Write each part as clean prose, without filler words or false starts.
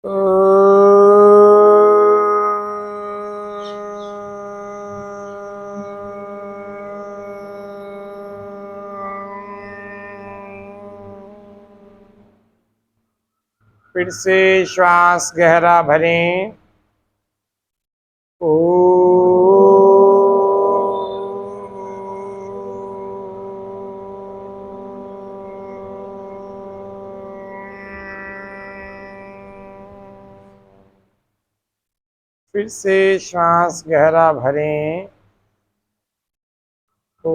फिर से श्वास गहरा भरें। ओ फिर से श्वास गहरा भरें। ओ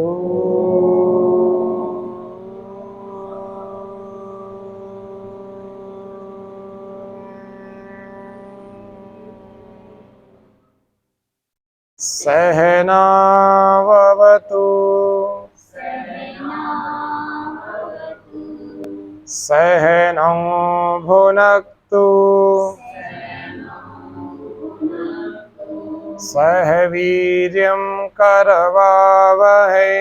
सहनावतु सहनौ भुनक्तु सह वीर्यं करवावहै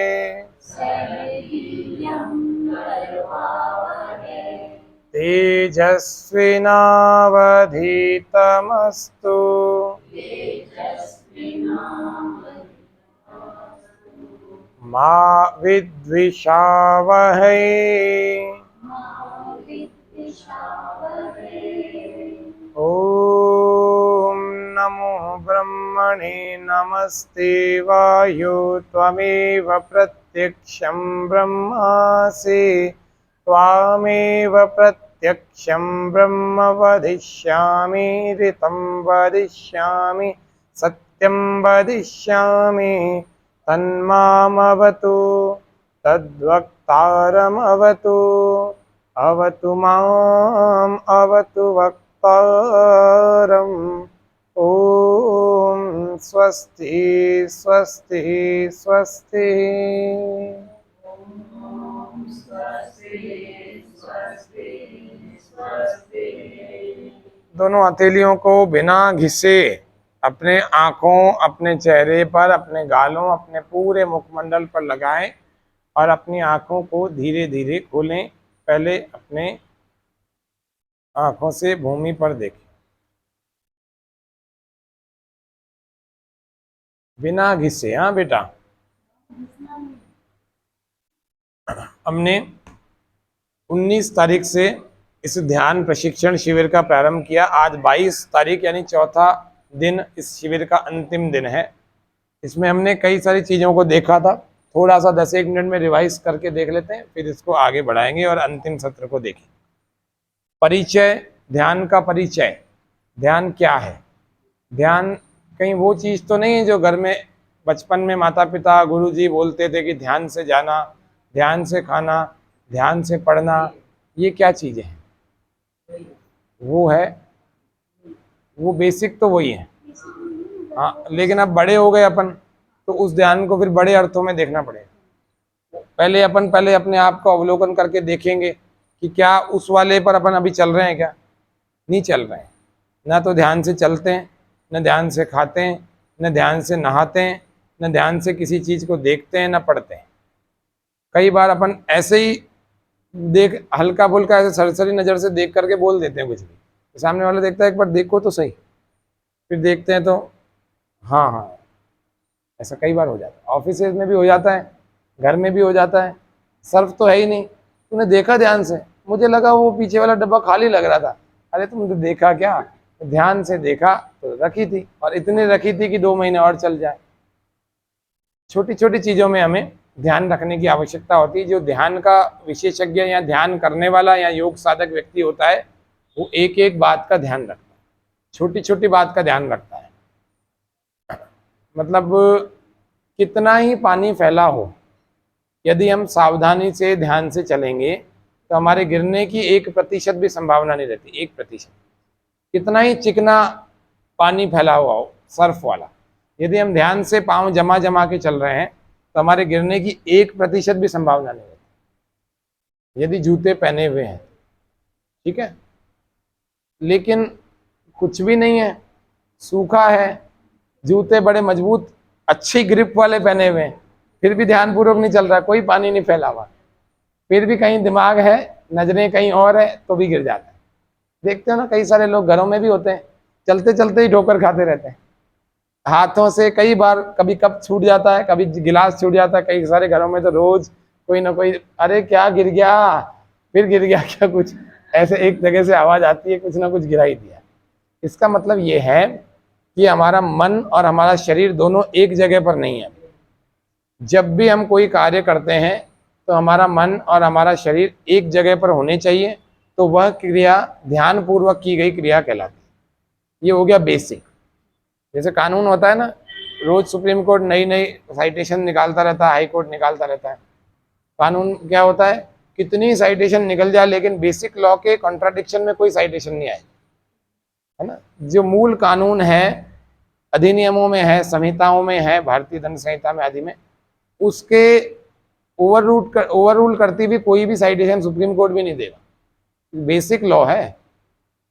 तेजस्विनावधीतमस्तु मा विद्विषावहै। ओम नमो ब्रह्मणे नमस्ते वायु त्वमेव प्रत्यक्षं ब्रह्मासि त्वामेव प्रत्यक्षं ब्रह्म वदिष्यामि ऋतं वदिष्यामि सत्यं वदिष्यामि तन्मामवतु तद्वक्तारमवतु अवतु माम् अवतु वक्तारम्। ओम स्वस्ति स्वस्ति स्वस्ति। दोनों हथेलियों को बिना घिसे अपने आंखों, अपने चेहरे पर, अपने गालों, अपने पूरे मुखमंडल पर लगाएं और अपनी आंखों को धीरे धीरे खोलें। पहले अपने आंखों से भूमि पर देखें, बिना घिसे। हाँ बेटा, हमने 19 तारीख से इस ध्यान प्रशिक्षण शिविर का प्रारंभ किया। आज 22 तारीख यानी चौथा दिन इस शिविर का अंतिम दिन है। इसमें हमने कई सारी चीज़ों को देखा था। थोड़ा सा 10-1 मिनट में रिवाइज करके देख लेते हैं, फिर इसको आगे बढ़ाएंगे और अंतिम सत्र को देखें। परिचय, ध्यान का परिचय। ध्यान क्या है? ध्यान कहीं वो चीज़ तो नहीं है जो घर में बचपन में माता पिता गुरुजी बोलते थे कि ध्यान से जाना, ध्यान से खाना, ध्यान से पढ़ना। ये क्या चीज़ें हैं? वो है, वो बेसिक तो वही है। हाँ, लेकिन अब बड़े हो गए अपन, तो उस ध्यान को फिर बड़े अर्थों में देखना पड़ेगा। पहले अपने आप को अवलोकन करके देखेंगे कि क्या उस वाले पर अपन अभी चल रहे हैं, क्या नहीं चल रहे हैं। ना तो ध्यान से चलते हैं, न ध्यान से खाते हैं, न ध्यान से नहाते हैं, न ध्यान से किसी चीज़ को देखते हैं, न पढ़ते हैं। कई बार अपन ऐसे ही देख हल्का फुल्का ऐसे सरसरी नज़र से देख करके बोल देते हैं कुछ भी। तो सामने वाला देखता है एक बार देखो तो सही, फिर देखते हैं तो हाँ हाँ, ऐसा कई बार हो जाता है। ऑफिस में भी हो जाता है, घर में भी हो जाता है। सर्फ तो है ही नहीं, तूने देखा ध्यान से, मुझे लगा वो पीछे वाला डब्बा खाली लग रहा था। अरे तुमने देखा क्या? ध्यान से देखा तो रखी थी, और इतनी रखी थी कि 2 महीने और चल जाए। छोटी छोटी चीज़ों में हमें ध्यान रखने की आवश्यकता होती है। जो ध्यान का विशेषज्ञ या ध्यान करने वाला या योग साधक व्यक्ति होता है, वो एक एक बात का ध्यान रखता है, छोटी छोटी बात का ध्यान रखता है। मतलब कितना ही पानी फैला हो, यदि हम सावधानी से ध्यान से चलेंगे तो हमारे गिरने की 1% भी संभावना नहीं रहती। 1%। कितना ही चिकना पानी फैला हुआ हो, सर्फ वाला, यदि हम ध्यान से पाँव जमा जमा के चल रहे हैं तो हमारे गिरने की 1% भी संभावना नहीं रहती, यदि जूते पहने हुए हैं। ठीक है, लेकिन कुछ भी नहीं है, सूखा है, जूते बड़े मजबूत अच्छी ग्रिप वाले पहने हुए हैं, फिर भी ध्यानपूर्वक नहीं चल रहा, कोई पानी नहीं फैला हुआ, फिर भी कहीं दिमाग है, नजरें कहीं और है, तो भी गिर जाता है। देखते हो ना, कई सारे लोग घरों में भी होते हैं, चलते चलते ही ठोकर खाते रहते हैं हाथों से। कई बार कभी कप छूट जाता है, कभी गिलास छूट जाता है। कई सारे घरों में तो रोज कोई ना कोई, अरे क्या गिर गया, फिर गिर गया क्या, कुछ ऐसे एक जगह से आवाज आती है, कुछ ना कुछ गिरा ही दिया। इसका मतलब ये है कि हमारा मन और हमारा शरीर दोनों एक जगह पर नहीं है। जब भी हम कोई कार्य करते हैं तो हमारा मन और हमारा शरीर एक जगह पर होने चाहिए, तो वह क्रिया ध्यान पूर्वक की गई क्रिया कहलाती है। ये हो गया बेसिक। जैसे कानून होता है ना, रोज सुप्रीम कोर्ट नई नई साइटेशन निकालता रहता है, हाई कोर्ट निकालता रहता है। कानून क्या होता है, कितनी साइटेशन निकल जाए लेकिन बेसिक लॉ के कॉन्ट्राडिक्शन में कोई साइटेशन नहीं आए, है ना। जो मूल कानून है, अधिनियमों में है, संहिताओं में है, भारतीय दंड संहिता में आदि में, उसके ओवररूल करती भी कोई भी साइटेशन सुप्रीम कोर्ट भी नहीं देगा। बेसिक लॉ है,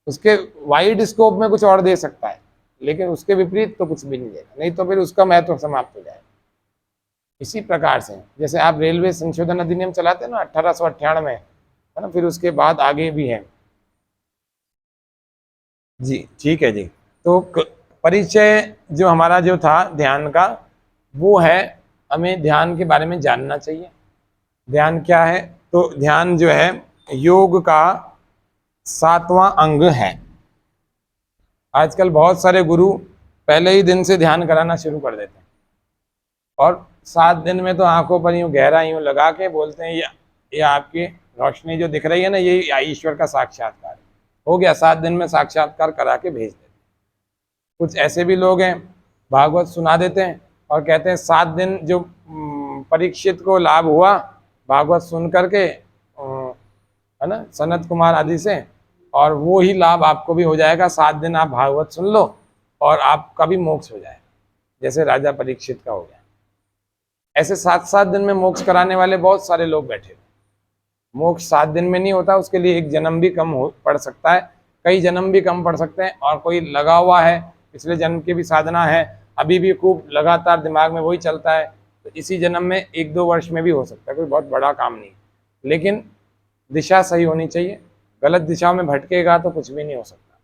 उसके वाइड स्कोप में कुछ और दे सकता है, लेकिन उसके विपरीत तो कुछ भी नहीं देगा, नहीं तो फिर उसका महत्व समाप्त हो जाएगा। इसी प्रकार से जैसे आप रेलवे संशोधन अधिनियम चलाते हैं ना 1898 में, है ना, फिर उसके बाद आगे भी है। जी ठीक है जी। तो परिचय जो हमारा जो था ध्यान का, वो है हमें ध्यान के बारे में जानना चाहिए। ध्यान क्या है, तो ध्यान जो है योग का 7वां अंग है। आजकल बहुत सारे गुरु पहले ही दिन से ध्यान कराना शुरू कर देते हैं और 7 दिन में तो आंखों पर यूं गहरा यूं लगा के बोलते हैं ये आपकी रोशनी जो दिख रही है ना, ये ईश्वर का साक्षात्कार है। हो गया, 7 दिन में साक्षात्कार करा के भेज देते। कुछ ऐसे भी लोग हैं, भागवत सुना देते हैं और कहते हैं 7 दिन जो परीक्षित को लाभ हुआ भागवत सुन करके, है ना, सनत कुमार आदि से, और वो ही लाभ आपको भी हो जाएगा। 7 दिन आप भागवत सुन लो और आपका भी मोक्ष हो जाएगा, जैसे राजा परीक्षित का हो गया। ऐसे 7-7 दिन में मोक्ष कराने वाले बहुत सारे लोग बैठे। मोक्ष 7 दिन में नहीं होता, उसके लिए एक जन्म भी कम पड़ सकता है, कई जन्म भी कम पड़ सकते हैं। और कोई लगा हुआ है, पिछले जन्म की भी साधना है, अभी भी खूब लगातार दिमाग में वही चलता है, तो इसी जन्म में 1-2 वर्ष में भी हो सकता है, कोई बहुत बड़ा काम नहीं। लेकिन दिशा सही होनी चाहिए, गलत दिशा में भटकेगा तो कुछ भी नहीं हो सकता।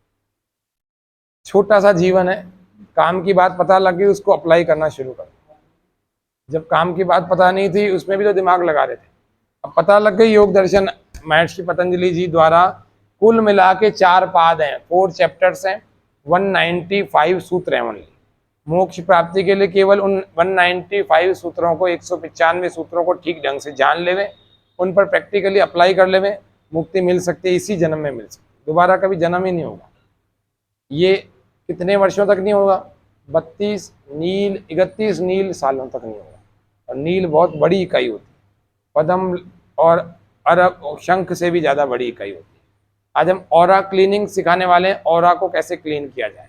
छोटा सा जीवन है, काम की बात पता लग गई, उसको अप्लाई करना शुरू कर। जब काम की बात पता नहीं थी उसमें भी तो दिमाग लगा रहे थे, अब पता लग गई। योग दर्शन महर्षि पतंजलि जी द्वारा कुल मिला के 4 पाद हैं, 4 चैप्टर्स हैं, 195 सूत्र हैं ओनली। मोक्ष प्राप्ति के लिए केवल उन 195 सूत्रों को, 195 सूत्रों को ठीक ढंग से जान लेवे, उन पर प्रैक्टिकली अप्लाई कर लेवे, मुक्ति मिल सकती है, इसी जन्म में मिल सकती है, दोबारा कभी जन्म ही नहीं होगा। ये कितने वर्षों तक नहीं होगा, 32 नील 31 नील सालों तक नहीं होगा। और नील बहुत बड़ी इकाई होती है, पदम और अरब शंख से भी ज़्यादा बड़ी इकाई होती है। आज हम ऑरा क्लीनिंग सिखाने वाले हैं, ऑरा को कैसे क्लीन किया जाए।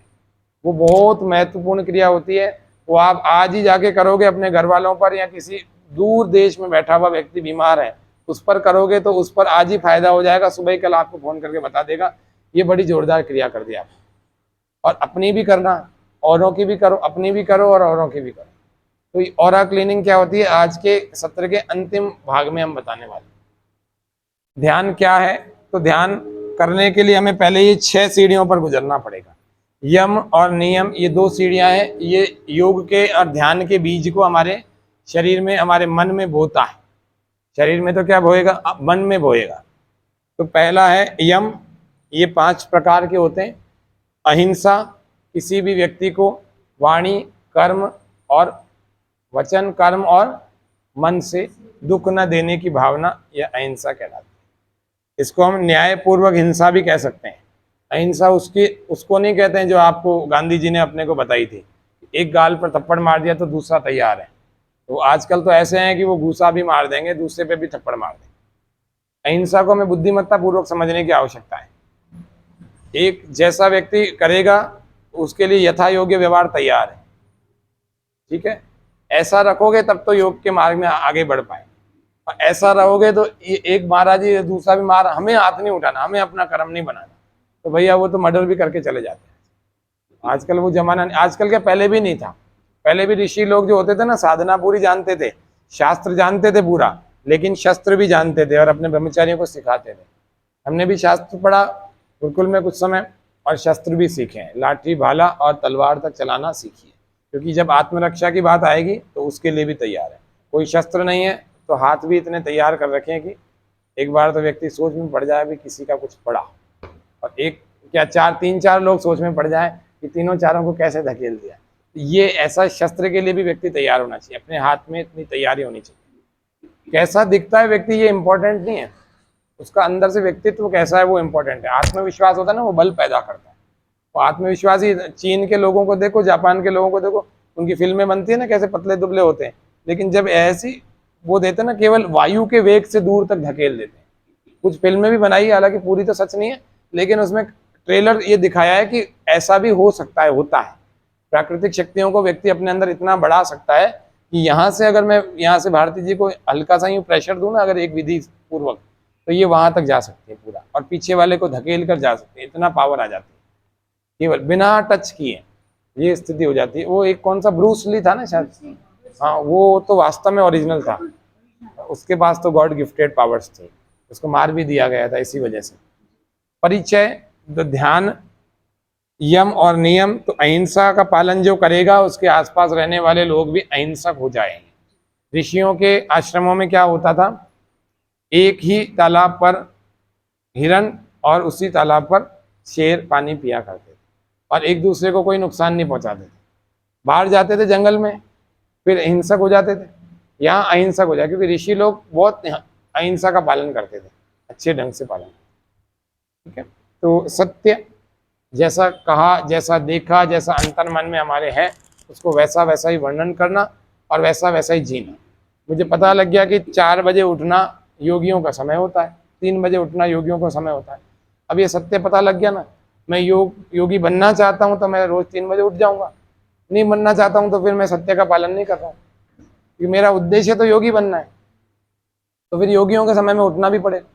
वो बहुत महत्वपूर्ण क्रिया होती है, वो आप आज ही जाके करोगे अपने घर वालों पर, या किसी दूर देश में बैठा हुआ व्यक्ति बीमार है उस पर करोगे तो उस पर आज ही फायदा हो जाएगा। सुबह कल आपको फोन करके बता देगा, ये बड़ी जोरदार क्रिया कर दी आपने। और अपनी भी करना, औरों की भी करो, अपनी भी करो और औरों की भी करो। तो ऑरा क्लीनिंग क्या होती है, आज के सत्र के अंतिम भाग में हम बताने वाले। ध्यान क्या है, तो ध्यान करने के लिए हमें पहले ये 6 सीढ़ियों पर गुजरना पड़ेगा। यम और नियम, ये 2 सीढ़ियां हैं, ये योग के और ध्यान के बीज को हमारे शरीर में, हमारे मन में बोता है। शरीर में तो क्या बोएगा, मन में बोएगा। तो पहला है यम, ये 5 प्रकार के होते हैं। अहिंसा, किसी भी व्यक्ति को वाणी, कर्म और वचन, कर्म और मन से दुख न देने की भावना, यह अहिंसा कहलाती है। इसको हम न्यायपूर्वक हिंसा भी कह सकते हैं। अहिंसा उसको नहीं कहते हैं जो आपको गांधी जी ने अपने को बताई थी, एक गाल पर थप्पड़ मार दिया तो दूसरा तैयार है। तो आजकल तो ऐसे हैं कि वो घूसा भी मार देंगे, दूसरे पे भी थप्पड़ मार देंगे। अहिंसा को हमें बुद्धिमत्ता पूर्वक समझने की आवश्यकता है। एक जैसा व्यक्ति करेगा उसके लिए यथा योग्य व्यवहार तैयार है, ठीक है। ऐसा रखोगे तब तो योग के मार्ग में आगे बढ़ पाए, और ऐसा रहोगे तो एक मारा जी दूसरा भी मारा, हमें हाथ नहीं उठाना, हमें अपना कर्म नहीं बनाना, तो भैया वो तो मर्डर भी करके चले जाते हैं। आजकल वो जमाना, आजकल क्या पहले भी नहीं था। पहले भी ऋषि लोग जो होते थे ना, साधना पूरी जानते थे, शास्त्र जानते थे पूरा, लेकिन शस्त्र भी जानते थे और अपने ब्रह्मचारियों को सिखाते थे। हमने भी शास्त्र पढ़ा, गुरुकुल में कुछ समय और शस्त्र भी सीखें, लाठी भाला और तलवार तक चलाना सीखिए, क्योंकि जब आत्मरक्षा की बात आएगी तो उसके लिए भी तैयार है। कोई शस्त्र नहीं है तो हाथ भी इतने तैयार कर रखें कि एक बार तो व्यक्ति सोच में पड़ जाए भी किसी का कुछ पड़ा, और एक क्या चार तीन चार लोग सोच में पड़ जाए कि तीनों चारों को कैसे धकेल दिया। ये ऐसा शस्त्र के लिए भी व्यक्ति तैयार होना चाहिए, अपने हाथ में इतनी तैयारी होनी चाहिए। कैसा दिखता है व्यक्ति ये इंपॉर्टेंट नहीं है, उसका अंदर से व्यक्तित्व कैसा है वो इंपॉर्टेंट है। आत्मविश्वास होता है ना, वो बल पैदा करता है। तो आत्मविश्वास ही, चीन के लोगों को देखो, जापान के लोगों को देखो, उनकी फिल्में बनती है ना कैसे पतले दुबले होते हैं, लेकिन जब ऐसी वो देते हैं ना, केवल वायु के वेग से दूर तक धकेल देते हैं। कुछ फिल्में भी बनाई है, हालांकि पूरी तो सच नहीं है, लेकिन उसमें ट्रेलर ये दिखाया है कि ऐसा भी हो सकता है, होता है। प्राकृतिक शक्तियों को व्यक्ति अपने अंदर इतना बढ़ा सकता है कि यहाँ से अगर मैं यहाँ से भारती जी को हल्का सा यूँ प्रेशर दूँ ना, अगर एक विधि पूर्वक, तो ये वहां तक जा सकती है पूरा, और पीछे वाले को धकेल कर जा सकते हैं। इतना पावर आ जाती है केवल बिना टच किए, ये स्थिति हो जाती है। वो एक कौन सा ब्रूस ली था ना शायद, हाँ, वो तो वास्तव में ओरिजिनल था, उसके पास तो गॉड गिफ्टेड पावर्स थे, उसको मार भी दिया गया था इसी वजह से। परिचय, तो ध्यान, यम और नियम, तो अहिंसा का पालन जो करेगा उसके आसपास रहने वाले लोग भी अहिंसक हो जाएंगे। ऋषियों के आश्रमों में क्या होता था, एक ही तालाब पर हिरण और उसी तालाब पर शेर पानी पिया करते थे, और एक दूसरे को कोई नुकसान नहीं पहुंचाते थे। बाहर जाते थे जंगल में, फिर अहिंसक हो जाते थे। यहाँ अहिंसक हो जाए, क्योंकि ऋषि लोग बहुत अहिंसा का पालन करते थे, अच्छे ढंग से पालन। ठीक है, तो सत्य, जैसा कहा, जैसा देखा, जैसा अंतर मन में हमारे है, उसको वैसा वैसा ही वर्णन करना और वैसा वैसा ही जीना। मुझे पता लग गया कि 4 बजे उठना योगियों का समय होता है, 3 बजे उठना योगियों का समय होता है। अब ये सत्य पता लग गया ना, मैं योगी बनना चाहता हूँ तो मैं रोज 3 बजे उठ जाऊंगा, नहीं बनना चाहता हूँ तो फिर मैं सत्य का पालन नहीं कर रहा हूँ, क्योंकि मेरा उद्देश्य तो योगी बनना है, तो फिर योगियों के समय में उठना भी पड़ेगा,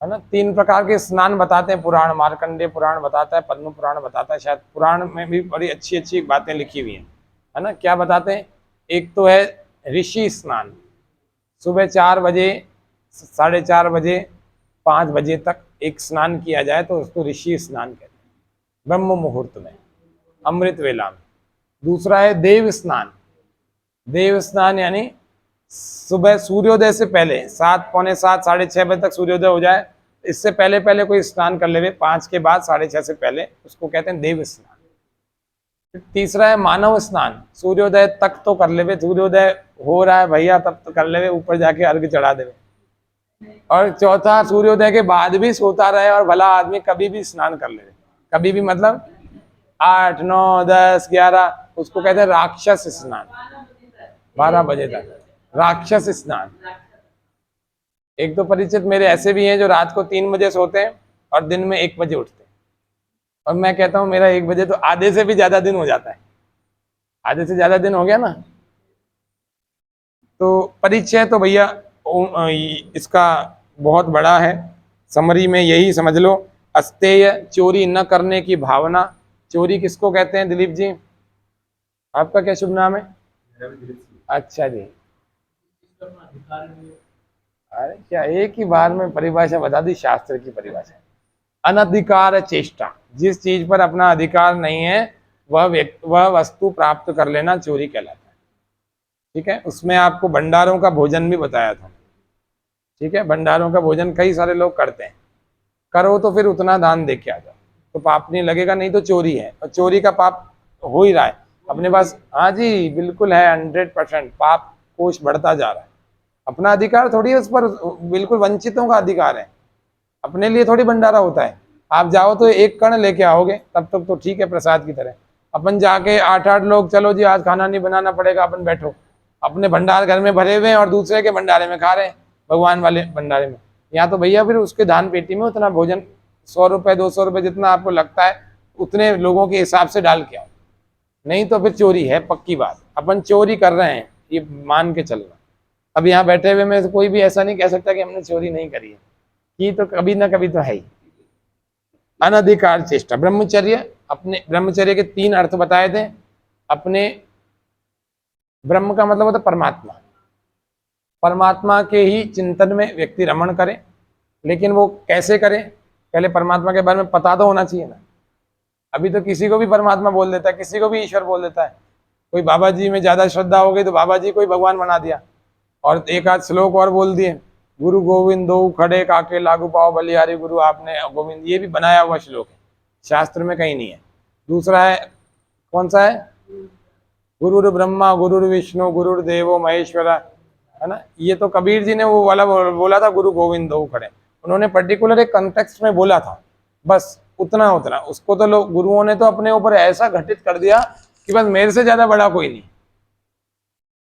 है ना। 3 प्रकार के स्नान बताते हैं पुराण, मार्कंडेय पुराण बताता है, पद्म पुराण बताता है, शायद पुराण में भी बड़ी अच्छी अच्छी बातें लिखी हुई हैं, है ना। क्या बताते हैं, एक तो है ऋषि स्नान, सुबह 4 बजे, 4:30 बजे, 5 बजे तक एक स्नान किया जाए तो उसको ऋषि स्नान कहते हैं, ब्रह्म मुहूर्त में, अमृत वेला में। दूसरा है देव स्नान, देव स्नान यानी सुबह सूर्योदय से पहले 7, पौने 7, 6:30 बजे तक सूर्योदय हो जाए, इससे पहले पहले कोई स्नान कर ले, 5 के बाद 6:30 से पहले, उसको कहते हैं देव स्नान। तीसरा है मानव स्नान, सूर्योदय तक तो कर ले, सूर्योदय हो रहा है भैया तब तो कर ले, ऊपर जाके अर्घ चढ़ा दे। और चौथा, सूर्योदय के बाद भी सोता रहे और भला आदमी कभी भी स्नान कर ले, कभी भी मतलब 8, 9, 10, 11, उसको कहते हैं राक्षस स्नान, 12 बजे तक राक्षस स्नान। एक तो परिचित मेरे ऐसे भी हैं जो रात को 3 बजे सोते हैं और दिन में 1 बजे उठते हैं, और मैं कहता हूं मेरा 1 बजे तो आधे से भी ज्यादा दिन हो जाता है, आधे से ज्यादा दिन हो गया ना। तो परिचय तो भैया इसका बहुत बड़ा है, समरी में यही समझ लो, अस्तेय, चोरी न करने की भावना। चोरी किसको कहते हैं दिलीप जी, आपका क्या शुभ नाम है? अच्छा जी, अरे क्या एक ही बार में परिभाषा बता दी, शास्त्र की परिभाषा। अनधिकार चेष्टा, जिस चीज पर अपना अधिकार नहीं है वह वस्तु प्राप्त कर लेना चोरी कहलाता है। ठीक है, उसमें आपको भंडारों का भोजन भी बताया था। ठीक है, भंडारों का भोजन कई सारे लोग करते हैं, करो तो फिर उतना दान दे के आ जाओ तो पाप नहीं लगेगा, नहीं तो चोरी है, और चोरी का पाप हो ही रहा है अपने पास। हाँ जी बिल्कुल है, 100% पाप कोष बढ़ता जा रहा है। अपना अधिकार थोड़ी है उस पर, बिल्कुल वंचितों का अधिकार है, अपने लिए थोड़ी भंडारा होता है। आप जाओ तो एक कण लेके आओगे तब तक तो ठीक है, प्रसाद की तरह। अपन जाके 8-8 लोग, चलो जी आज खाना नहीं बनाना पड़ेगा, अपन बैठो, अपने भंडार घर में भरे हुए हैं और दूसरे के भंडारे में खा रहे हैं, भगवान वाले भंडारे में। यहाँ तो भैया फिर उसके दान पेटी में उतना भोजन 100 रुपए 200 रुपए जितना आपको लगता है उतने लोगों के हिसाब से डाल के आओ, नहीं तो फिर चोरी है, पक्की बात। अपन चोरी कर रहे हैं ये मान के चलना। अब यहाँ बैठे हुए में कोई भी ऐसा नहीं कह सकता कि हमने चोरी नहीं करी है, की तो कभी ना कभी तो है ही। अनधिकार चेष्टा, ब्रह्मचर्य, अपने ब्रह्मचर्य के 3 अर्थ बताए थे। अपने ब्रह्म का मतलब होता है परमात्मा, परमात्मा के ही चिंतन में व्यक्ति रमण करे, लेकिन वो कैसे करे, पहले परमात्मा के बारे में पता तो होना चाहिए ना। अभी तो किसी को भी परमात्मा बोल देता है, किसी को भी ईश्वर बोल देता है। कोई बाबा जी में ज्यादा श्रद्धा हो गई तो बाबा जी को ही भगवान बना दिया, और एक आध श्लोक और बोल दिए, गुरु गोविंद दो खड़े काके लागू पाओ बलिहारी गुरु आपने गोविंद, ये भी बनाया हुआ श्लोक है, शास्त्र में कहीं नहीं है। दूसरा है, कौन सा है, गुरुर ब्रह्मा गुरुर विष्णु गुरुर देवो महेश्वरा, है ना। ये तो कबीर जी ने वो वाला बोला था, गुरु गोविंद दो खड़े, उन्होंने पर्टिकुलर एक कंटेक्स्ट में बोला था, बस उतना उतना। उसको तो लोग, गुरुओं ने तो अपने ऊपर ऐसा घटित कर दिया कि बस मेरे से ज्यादा बड़ा कोई नहीं।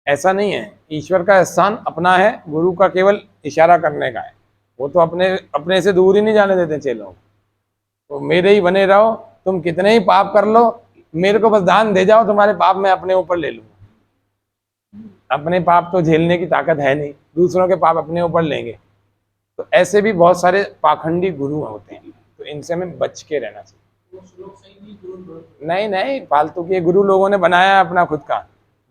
ऐसा नहीं है, ईश्वर का स्थान अपना है, गुरु का केवल इशारा करने का है। वो तो अपने से दूर ही नहीं जाने देते चेलों को। तो मेरे ही बने रहो, तुम कितने ही पाप कर लो, मेरे को बस दान दे जाओ, तुम्हारे पाप मैं अपने ऊपर ले लूंगा। अपने पाप तो झेलने की ताकत है नहीं, दूसरों के पाप अपने ऊपर लेंगे। तो ऐसे भी बहुत सारे पाखंडी गुरु होते हैं, तो इनसे हमें बच के रहना चाहिए। नहीं नहीं, फालतू के गुरु लोगों ने बनाया है अपना खुद का,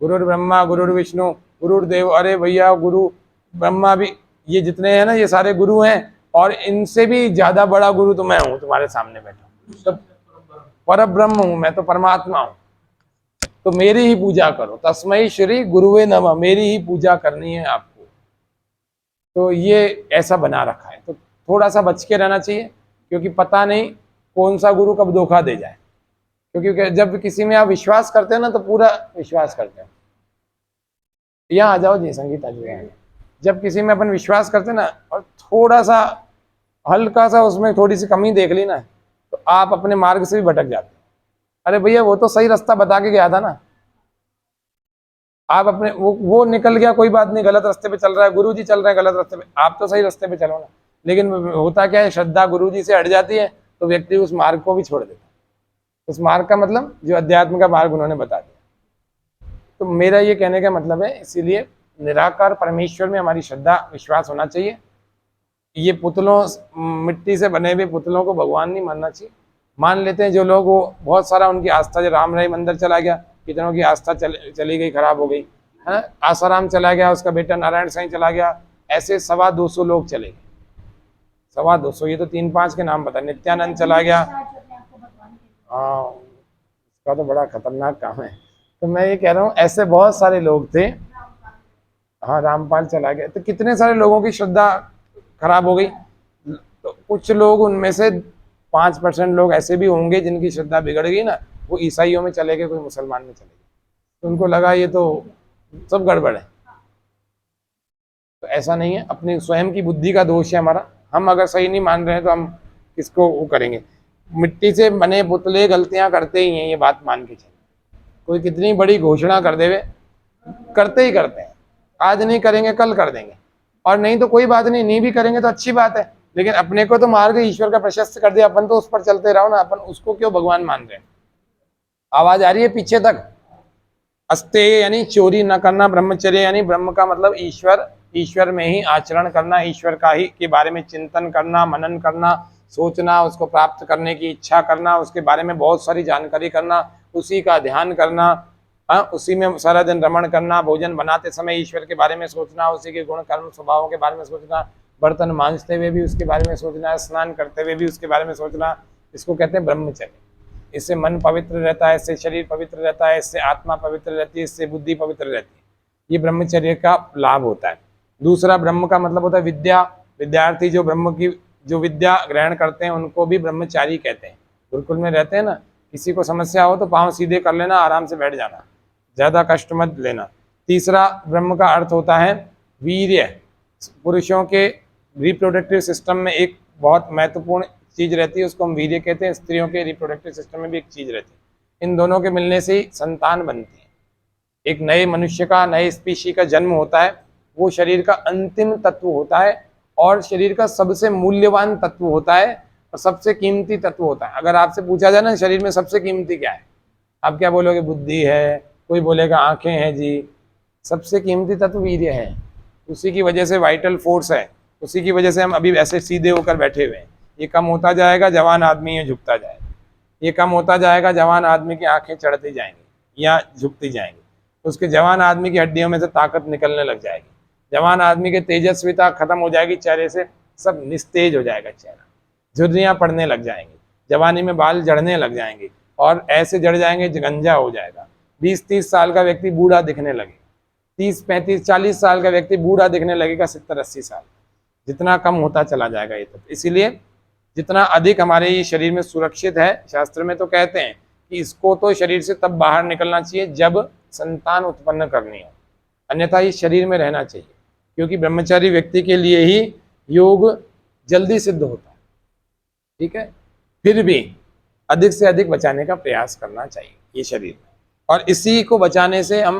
गुरुर ब्रह्मा गुरुर विष्णु गुरुर देव। अरे भैया, गुरु ब्रह्मा भी, ये जितने हैं ना, ये सारे गुरु हैं, और इनसे भी ज्यादा बड़ा गुरु तो मैं हूँ, तुम्हारे सामने बैठा। तो पर ब्रह्म हूं मैं, तो परमात्मा हूं, तो मेरी ही पूजा करो, तस्मै श्री गुरुवे नमः, मेरी ही पूजा करनी है आपको। तो ये ऐसा बना रखा है, तो थोड़ा सा बच के रहना चाहिए, क्योंकि पता नहीं कौन सा गुरु कब धोखा दे जाए। क्योंकि जब किसी में आप विश्वास करते हैं ना, तो पूरा विश्वास करते हैं। यहाँ आ जाओ जी, संगीता जी। जब किसी में अपन विश्वास करते हैं ना, और थोड़ा सा हल्का सा उसमें थोड़ी सी कमी देख ली ना, तो आप अपने मार्ग से भी भटक जाते हैं। अरे भैया, वो तो सही रास्ता बता के गया था ना, आप अपने वो निकल गया, कोई बात नहीं, गलत रास्ते पे चल रहा है, गुरु जी चल रहे हैं गलत रास्ते पे, आप तो सही रास्ते पे चलो ना। लेकिन होता क्या है, श्रद्धा गुरु जी से हट जाती है, तो व्यक्ति उस मार्ग को भी छोड़ देता है। उस मार्ग का मतलब जो अध्यात्म का मार्ग उन्होंने बता दिया। तो मेरा ये कहने का मतलब है, इसीलिए निराकार परमेश्वर में हमारी श्रद्धा विश्वास होना चाहिए। ये पुतलों, मिट्टी से बने हुए पुतलों को भगवान नहीं मानना चाहिए। मान लेते हैं जो लोग, वो बहुत सारा उनकी आस्था, जो राम राय मंदिर चला गया, कितनों की आस्था चली गई, खराब हो गई, है ना। आसाराम चला गया, उसका बेटा नारायण साईं चला गया, ऐसे 225 लोग चले गए, 225। ये तो 3-5 के नाम बता। नित्यानंद चला गया, हाँ, उसका तो बड़ा खतरनाक काम है। तो मैं ये कह रहा हूँ, ऐसे बहुत सारे लोग थे। हाँ, रामपाल चला गया, तो कितने सारे लोगों की श्रद्धा खराब हो गई। तो कुछ लोग, उनमें से 5% लोग ऐसे भी होंगे जिनकी श्रद्धा बिगड़ गई ना, वो ईसाइयों में चले गए, कोई मुसलमान में चले गए, तो उनको लगा ये तो सब गड़बड़ है। तो ऐसा नहीं है, अपनी स्वयं की बुद्धि का दोष है हमारा। हम अगर सही नहीं मान रहे हैं तो हम किसको वो करेंगे। मिट्टी से बने पुतले गलतियां करते ही हैं, ये बात मान के चले। कोई कितनी बड़ी घोषणा कर देवे, करते ही करते हैं। आज नहीं करेंगे, कल कर देंगे, और नहीं तो कोई बात नहीं, नहीं भी करेंगे तो अच्छी बात है। लेकिन अपने को तो मार्ग ईश्वर का प्रशस्त कर दिया, अपन तो उस पर चलते रहो ना, अपन उसको क्यों भगवान मान रहे हैं। आवाज आ रही है पीछे तक। अस्तेय यानी चोरी न करना, ब्रह्मचर्य यानी ब्रह्म का मतलब ईश्वर, ईश्वर में ही आचरण करना, ईश्वर का ही के बारे में चिंतन करना, मनन करना, सोचना, उसको प्राप्त करने की इच्छा करना, उसके बारे में बहुत सारी जानकारी करना, उसी का ध्यान करना, उसी में सारा दिन रमण करना, भोजन बनाते समय ईश्वर के बारे में सोचना, उसी के गुण कर्म स्वभावों के बारे में सोचना, बर्तन मांजते हुए भी उसके बारे में सोचना, स्नान करते हुए भी उसके बारे में सोचना, इसको कहते हैं ब्रह्मचर्य। इससे मन पवित्र रहता है, इससे शरीर पवित्र रहता है, इससे आत्मा पवित्र रहती है, इससे बुद्धि पवित्र रहती है। ये ब्रह्मचर्य का लाभ होता है। दूसरा, ब्रह्म का मतलब होता है विद्या। विद्यार्थी जो ब्रह्म की जो विद्या ग्रहण करते हैं उनको भी ब्रह्मचारी कहते हैं। गुरुकुल में रहते हैं ना, किसी को समस्या हो तो पांव सीधे कर लेना, आराम से बैठ जाना, ज्यादा कष्ट मत लेना। तीसरा, ब्रह्म का अर्थ होता है वीर्य। पुरुषों के रिप्रोडक्टिव सिस्टम में एक बहुत महत्वपूर्ण चीज रहती है, उसको हम वीर्य कहते हैं। स्त्रियों के रिप्रोडक्टिव सिस्टम में भी एक चीज रहती है। इन दोनों के मिलने से ही संतान बनती है। एक नए मनुष्य का, नए स्पीशी का जन्म होता है। वो शरीर का अंतिम तत्व होता है, और शरीर का सबसे मूल्यवान तत्व होता है, और सबसे कीमती तत्व होता है। अगर आपसे पूछा जाए ना शरीर में सबसे कीमती क्या है, आप क्या बोलोगे? बुद्धि है, कोई बोलेगा आंखें हैं जी। सबसे कीमती तत्व वीर्य है। उसी की वजह से वाइटल फोर्स है, उसी की वजह से हम अभी ऐसे सीधे होकर बैठे हुए हैं। ये कम होता जाएगा, जवान आदमी ये झुकता जाएगा। ये कम होता जाएगा, जवान आदमी की आंखें चढ़ती जाएंगी या झुकती जाएंगी। उसके जवान आदमी की हड्डियों में से ताकत निकलने लग जाएगी। जवान आदमी के तेजस्विता खत्म हो जाएगी चेहरे से, सब निस्तेज हो जाएगा चेहरा। झुर्रियाँ पड़ने लग जाएंगी, जवानी में बाल जड़ने लग जाएंगे और ऐसे जड़ जाएंगे गंजा हो जाएगा। 20-30 साल का व्यक्ति बूढ़ा दिखने लगेगा, 30-35-40 साल का व्यक्ति बूढ़ा दिखने लगेगा, 70-80 साल, जितना कम होता चला जाएगा ये तत्व। इसीलिए जितना अधिक हमारे ये शरीर में सुरक्षित है, शास्त्र में तो कहते हैं कि इसको तो शरीर से तब बाहर निकलना चाहिए जब संतान उत्पन्न करनी हो, अन्यथा ये शरीर में रहना चाहिए, क्योंकि ब्रह्मचारी व्यक्ति के लिए ही योग जल्दी सिद्ध होता है। ठीक है, फिर भी अधिक से अधिक बचाने का प्रयास करना चाहिए ये शरीर में, और इसी को बचाने से हम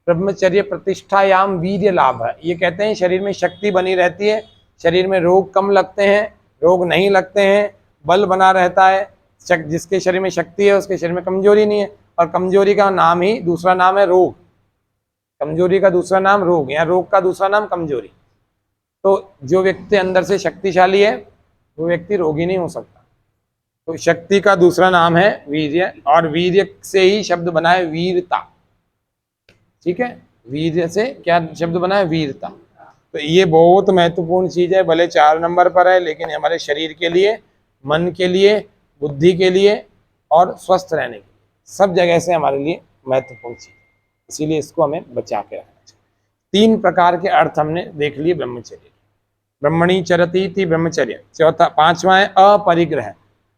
ब्रह्मचर्य प्रतिष्ठायाम वीर्य लाभ है, ये कहते हैं शरीर में शक्ति बनी रहती है, शरीर में रोग कम लगते हैं, रोग नहीं लगते हैं, बल बना रहता है। जिसके शरीर में शक्ति है उसके शरीर में कमजोरी नहीं है, और कमजोरी का नाम ही दूसरा नाम है रोग, कमजोरी का दूसरा नाम रोग, या रोग का दूसरा नाम कमजोरी। तो जो व्यक्ति अंदर से शक्तिशाली है वो व्यक्ति रोगी नहीं हो सकता। तो शक्ति का दूसरा नाम है वीर्य, और वीर्य से ही शब्द बना है वीरता। ठीक है, वीर्य से क्या शब्द बना है? वीरता। तो ये बहुत महत्वपूर्ण चीज है, भले 4 नंबर पर है, लेकिन हमारे शरीर के लिए, मन के लिए, बुद्धि के लिए और स्वस्थ रहने के लिए सब जगह से हमारे लिए महत्वपूर्ण चीज, इसीलिए इसको हमें बचा के रखना चाहिए। 3 प्रकार के अर्थ हमने देख लिए ब्रह्मचर्य। ब्रह्मणी चरती थी ब्रह्मचर्य। चौथा 5वां है अपरिग्रह।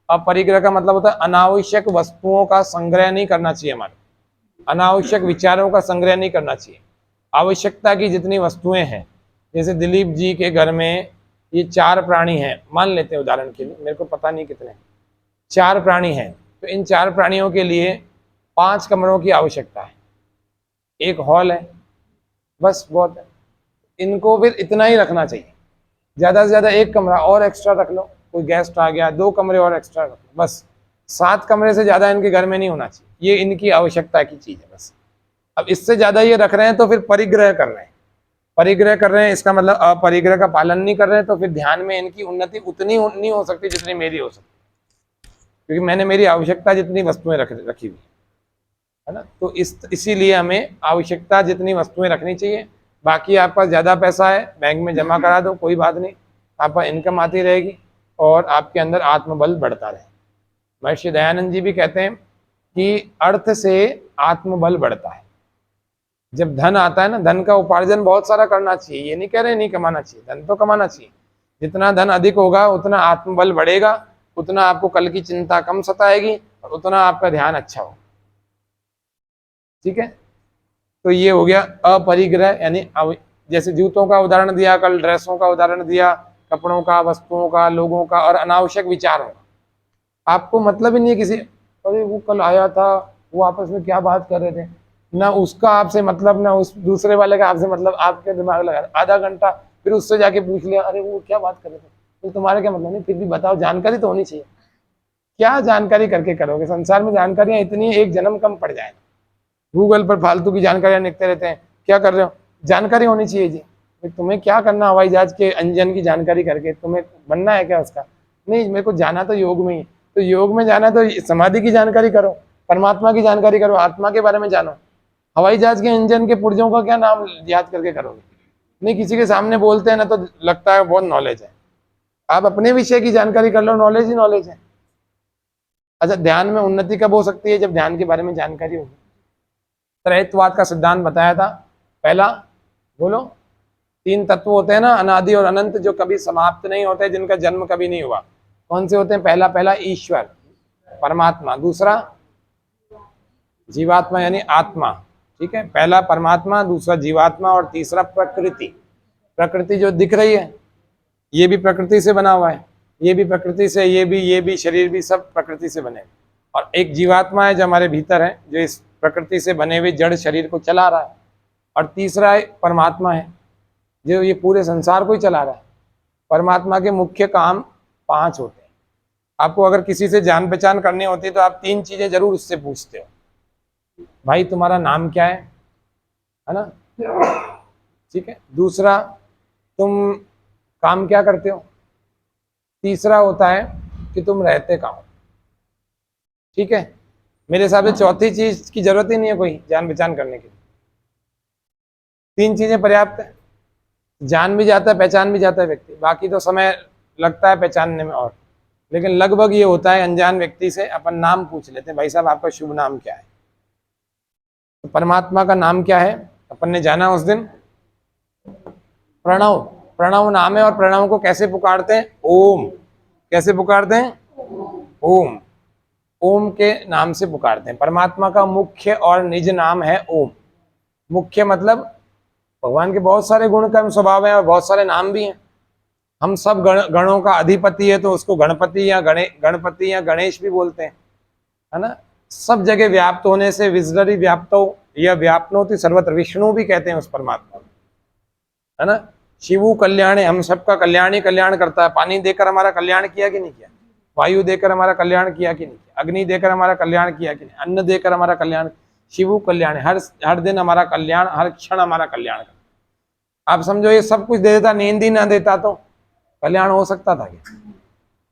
अपरिग्रह का मतलब होता है अनावश्यक वस्तुओं का संग्रह नहीं करना चाहिए, हमारे अनावश्यक विचारों का संग्रह नहीं करना चाहिए। आवश्यकता की जितनी वस्तुएं हैं, जैसे दिलीप जी के घर में ये 4 प्राणी हैं, मान लेते हैं उदाहरण के लिए, मेरे को पता नहीं कितने, 4 प्राणी हैं, तो इन 4 प्राणियों के लिए 5 कमरों की आवश्यकता है, एक हॉल है, बस बहुत है। इनको फिर इतना ही रखना चाहिए, ज़्यादा से ज़्यादा 1 कमरा और एक्स्ट्रा रख लो, कोई गेस्ट आ गया 2 कमरे और एक्स्ट्रा रख लो, बस 7 कमरे से ज़्यादा इनके घर में नहीं होना चाहिए, ये इनकी आवश्यकता की चीज़ है बस। अब इससे ज़्यादा ये रख रहे हैं तो फिर परिग्रह कर रहे हैं, परिग्रह कर रहे हैं, इसका मतलब अपरिग्रह का पालन नहीं कर रहे हैं, तो फिर ध्यान में इनकी उन्नति उतनी नहीं हो सकती जितनी मेरी हो सकती, क्योंकि मैंने मेरी आवश्यकता जितनी वस्तुएं रखी हुई है ना। तो इसीलिए हमें आवश्यकता जितनी वस्तुएं रखनी चाहिए। बाकी आपके पास ज़्यादा पैसा है, बैंक में जमा करा दो, कोई बात नहीं, आपका इनकम आती रहेगी और आपके अंदर आत्मबल बढ़ता रहे। महर्षि दयानंद जी भी कहते हैं कि अर्थ से आत्मबल बढ़ता है। जब धन आता है ना, धन का उपार्जन बहुत सारा करना चाहिए, ये नहीं कह रहे नहीं कमाना चाहिए, धन तो कमाना चाहिए। जितना धन अधिक होगा उतना आत्मबल बढ़ेगा, उतना आपको कल की चिंता कम सताएगी और उतना आपका ध्यान अच्छा होगा। ठीक है, तो ये हो गया अपरिग्रह, यानी जैसे जूतों का उदाहरण दिया, कल ड्रेसों का उदाहरण दिया, कपड़ों का, वस्तुओं का, लोगों का, और अनावश्यक विचारों का। आपको मतलब ही नहीं है किसी, अरे वो कल आया था, वो आपस में क्या बात कर रहे थे, ना उसका आपसे मतलब, ना उस दूसरे वाले का आपसे मतलब, आपके दिमाग लगा आधा घंटा, फिर उससे जाके पूछ लिया, अरे वो क्या बात कर रहे थे, तो तुम्हारा क्या मतलब? नहीं, फिर भी बताओ, जानकारी तो होनी चाहिए। क्या जानकारी करके करोगे? संसार में जानकारियां इतनी, एक जन्म कम पड़ जाएगा। गूगल पर फालतू की जानकारियां लिखते रहते हैं, क्या कर रहे हो? जानकारी होनी चाहिए जी। तुम्हें क्या करना हवाई जहाज के इंजन की जानकारी करके? तुम्हें बनना है क्या उसका? नहीं, मेरे को जाना तो योग में ही। तो योग में जाना तो समाधि की जानकारी करो, परमात्मा की जानकारी करो, आत्मा के बारे में जानो। हवाई जहाज के इंजन के पुर्जों का क्या नाम याद करके करोगे? नहीं, किसी के सामने बोलते हैं ना तो लगता है बहुत नॉलेज है। आप अपने विषय की जानकारी कर लो, नॉलेज ही नॉलेज है। अच्छा, ध्यान में उन्नति कब हो सकती है? जब ध्यान के बारे में जानकारी होगी। त्रैत्ववाद का सिद्धांत बताया था। पहला बोलो, 3 तत्व होते हैं ना, अनादि और अनंत, जो कभी समाप्त नहीं होते, जिनका जन्म कभी नहीं हुआ। कौन से होते हैं? पहला ईश्वर, परमात्मा। दूसरा जीवात्मा यानी आत्मा। ठीक है, पहला परमात्मा, दूसरा जीवात्मा, और तीसरा प्रकृति। प्रकृति जो दिख रही है ये भी प्रकृति से बना हुआ है, ये भी प्रकृति से, ये भी शरीर भी सब प्रकृति से बने। और एक जीवात्मा है जो हमारे भीतर है, जो इस प्रकृति से बने हुए जड़ शरीर को चला रहा है। और तीसरा परमात्मा है जो ये पूरे संसार को ही चला रहा है। परमात्मा के मुख्य काम 5 होते हैं। आपको अगर किसी से जान पहचान करनी होती है तो आप 3 चीजें जरूर उससे पूछते हो। भाई तुम्हारा नाम क्या है ना? ठीक है। दूसरा, तुम काम क्या करते हो? तीसरा होता है कि तुम रहते कहाँ हो। ठीक है, मेरे हिसाब से चौथी चीज की जरूरत ही नहीं है कोई जान पहचान करने की। 3 चीजें पर्याप्त है। जान भी जाता है, पहचान भी जाता है व्यक्ति, बाकी तो समय लगता है पहचानने में। और लेकिन लगभग ये होता है अनजान व्यक्ति से अपन नाम पूछ लेते हैं, भाई साहब आपका शुभ नाम क्या है। तो परमात्मा का नाम क्या है अपन ने जाना उस दिन, प्रणव। प्रणव नाम है और प्रणव को कैसे पुकारते हैं, ओम। कैसे पुकारते हैं, ओम। ओम के नाम से पुकारते हैं। परमात्मा का मुख्य और निज नाम है ओम। मुख्य मतलब भगवान के बहुत सारे गुण कर्म स्वभाव है और बहुत सारे नाम भी हैं। हम सब गणों का अधिपति है तो उसको गणपति या गणेश भी बोलते हैं, है ना। सब जगह व्याप्त होने से विजडरी व्याप्तो या व्याप्नोति सर्वत्र, विष्णु भी कहते हैं उस परमात्मा को, है ना। शिवु कल्याणे, हम सबका कल्याण ही कल्याण करता है। पानी देकर हमारा कल्याण किया कि नहीं किया, वायु देकर हमारा कल्याण किया कि नहीं किया, अग्नि देकर हमारा कल्याण किया कि नहीं, अन्न देकर हमारा कल्याण। शिवु कल्याण, हर दिन हमारा कल्याण, हर क्षण हमारा कल्याण करता। आप समझो ये सब कुछ दे देता, नींद ही ना देता तो कल्याण हो सकता था क्या,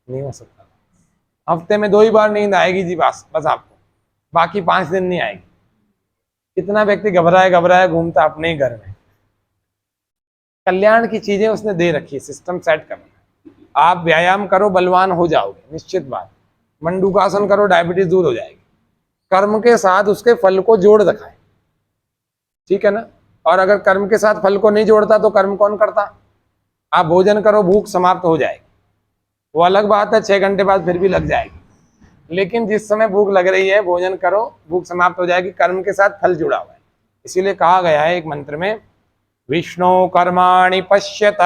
नहीं हो सकता था। हफ्ते में 2 ही बार नींद आएगी जी बस आपको, बाकी 5 दिन नहीं आएगी। कितना व्यक्ति घबराए घूमता अपने ही घर में। कल्याण की चीजें उसने दे रखी है, सिस्टम सेट करना। आप व्यायाम करो बलवान हो जाओगे, निश्चित बात। मंडूकासन करो डायबिटीज दूर हो जाएगी। कर्म के साथ उसके फल को जोड़ रखा है, ठीक है ना। और अगर कर्म के साथ फल को नहीं जोड़ता तो कर्म कौन करता। आप भोजन करो, भूख समाप्त हो जाएगी, वो अलग बात है, 6 घंटे बाद फिर भी लग जाएगी। लेकिन जिस समय भूख लग रही है भोजन करो, भूख समाप्त हो जाएगी। कर्म के साथ फल जुड़ा हुआ है। इसीलिए कहा गया है एक मंत्र में, विष्णु कर्माणि पश्यत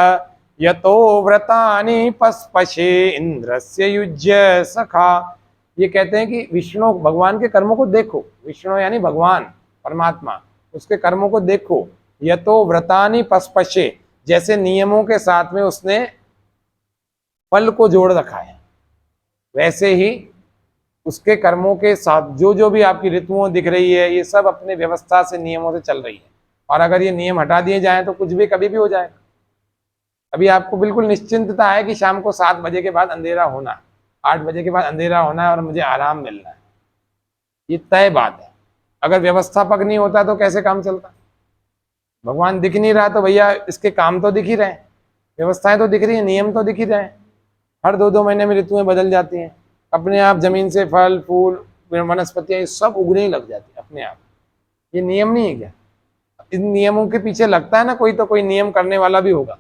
यतो व्रतानि पस्पशे इंद्रस्य युज्य सखा। ये कहते हैं कि विष्णु भगवान के कर्मों को देखो, विष्णु यानी भगवान परमात्मा, उसके कर्मों को देखो। यतो व्रतानि पस्पशे, जैसे नियमों के साथ में उसने फल को जोड़ रखा है, वैसे ही उसके कर्मों के साथ जो जो भी आपकी ऋतुओं दिख रही है, ये सब अपने व्यवस्था से नियमों से चल रही है। और अगर ये नियम हटा दिए जाएं तो कुछ भी कभी भी हो जाएगा। अभी आपको बिल्कुल निश्चिंतता है कि शाम को 7 बजे के बाद अंधेरा होना, 8 बजे के बाद अंधेरा होना है और मुझे आराम मिलना है, ये तय बात है। अगर व्यवस्थापक नहीं होता तो कैसे काम चलता। भगवान दिख नहीं रहा तो भैया इसके काम तो दिख ही रहे हैं, व्यवस्थाएं तो दिख रही है, नियम तो दिख ही रहे हैं। हर 2-2 महीने में ऋतुएं बदल जाती हैं, अपने आप जमीन से फल फूल वनस्पतियां सब उगने ही लग जाती है अपने आप। ये नियम नहीं है क्या। इन नियमों के पीछे लगता है ना कोई तो कोई नियम करने वाला भी होगा,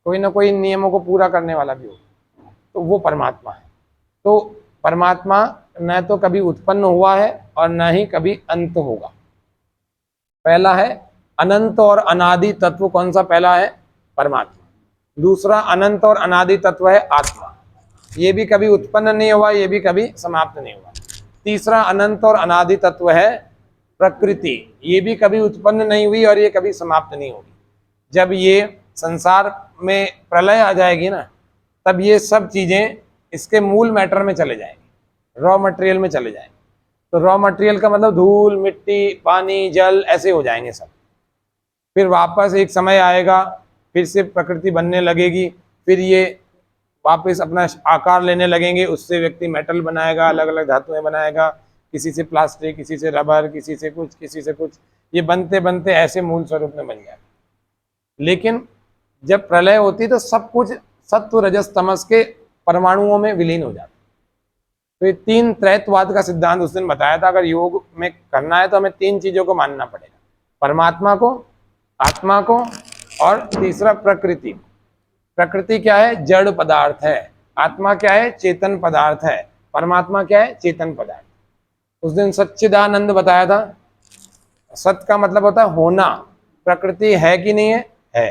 कोई ना कोई इन नियमों को पूरा करने वाला भी होगा, तो वो परमात्मा है। तो परमात्मा न तो कभी उत्पन्न हुआ है और न ही कभी अंत होगा। पहला है अनंत और अनादि तत्व। कौन सा पहला है, परमात्मा। दूसरा अनंत और अनादि तत्व है आत्मा, ये भी कभी उत्पन्न नहीं हुआ, ये भी कभी समाप्त नहीं हुआ। तीसरा अनंत और अनादि तत्व है प्रकृति, ये भी कभी उत्पन्न नहीं हुई और ये कभी समाप्त नहीं होगी। जब ये संसार में प्रलय आ जाएगी ना, तब ये सब चीजें इसके मूल मैटर में चले जाएंगे, रॉ मटेरियल में चले जाएंगे। तो रॉ मटेरियल का मतलब धूल मिट्टी पानी जल ऐसे हो जाएंगे सब। फिर वापस एक समय आएगा, फिर से प्रकृति बनने लगेगी, फिर ये वापस अपना आकार लेने लगेंगे, उससे व्यक्ति मेटल बनाएगा, अलग अलग धातुएं बनाएगा, किसी से प्लास्टिक, किसी से रबर, किसी से कुछ, किसी से कुछ, ये बनते बनते ऐसे मूल स्वरूप में बन जाएगा। लेकिन जब प्रलय होती तो सब कुछ सत्व रजस तमस के परमाणुओं में विलीन हो जाता। तो ये 3 त्रैतवाद का सिद्धांत उस दिन बताया था। अगर योग में करना है तो हमें 3 चीजों को मानना पड़ेगा, परमात्मा को, आत्मा को और तीसरा प्रकृति। प्रकृति क्या है, जड़ पदार्थ है। आत्मा क्या है, चेतन पदार्थ है। परमात्मा क्या है, चेतन पदार्थ। उस दिन सच्चिदानंद बताया था। सत का मतलब होता है होना। प्रकृति है कि नहीं है,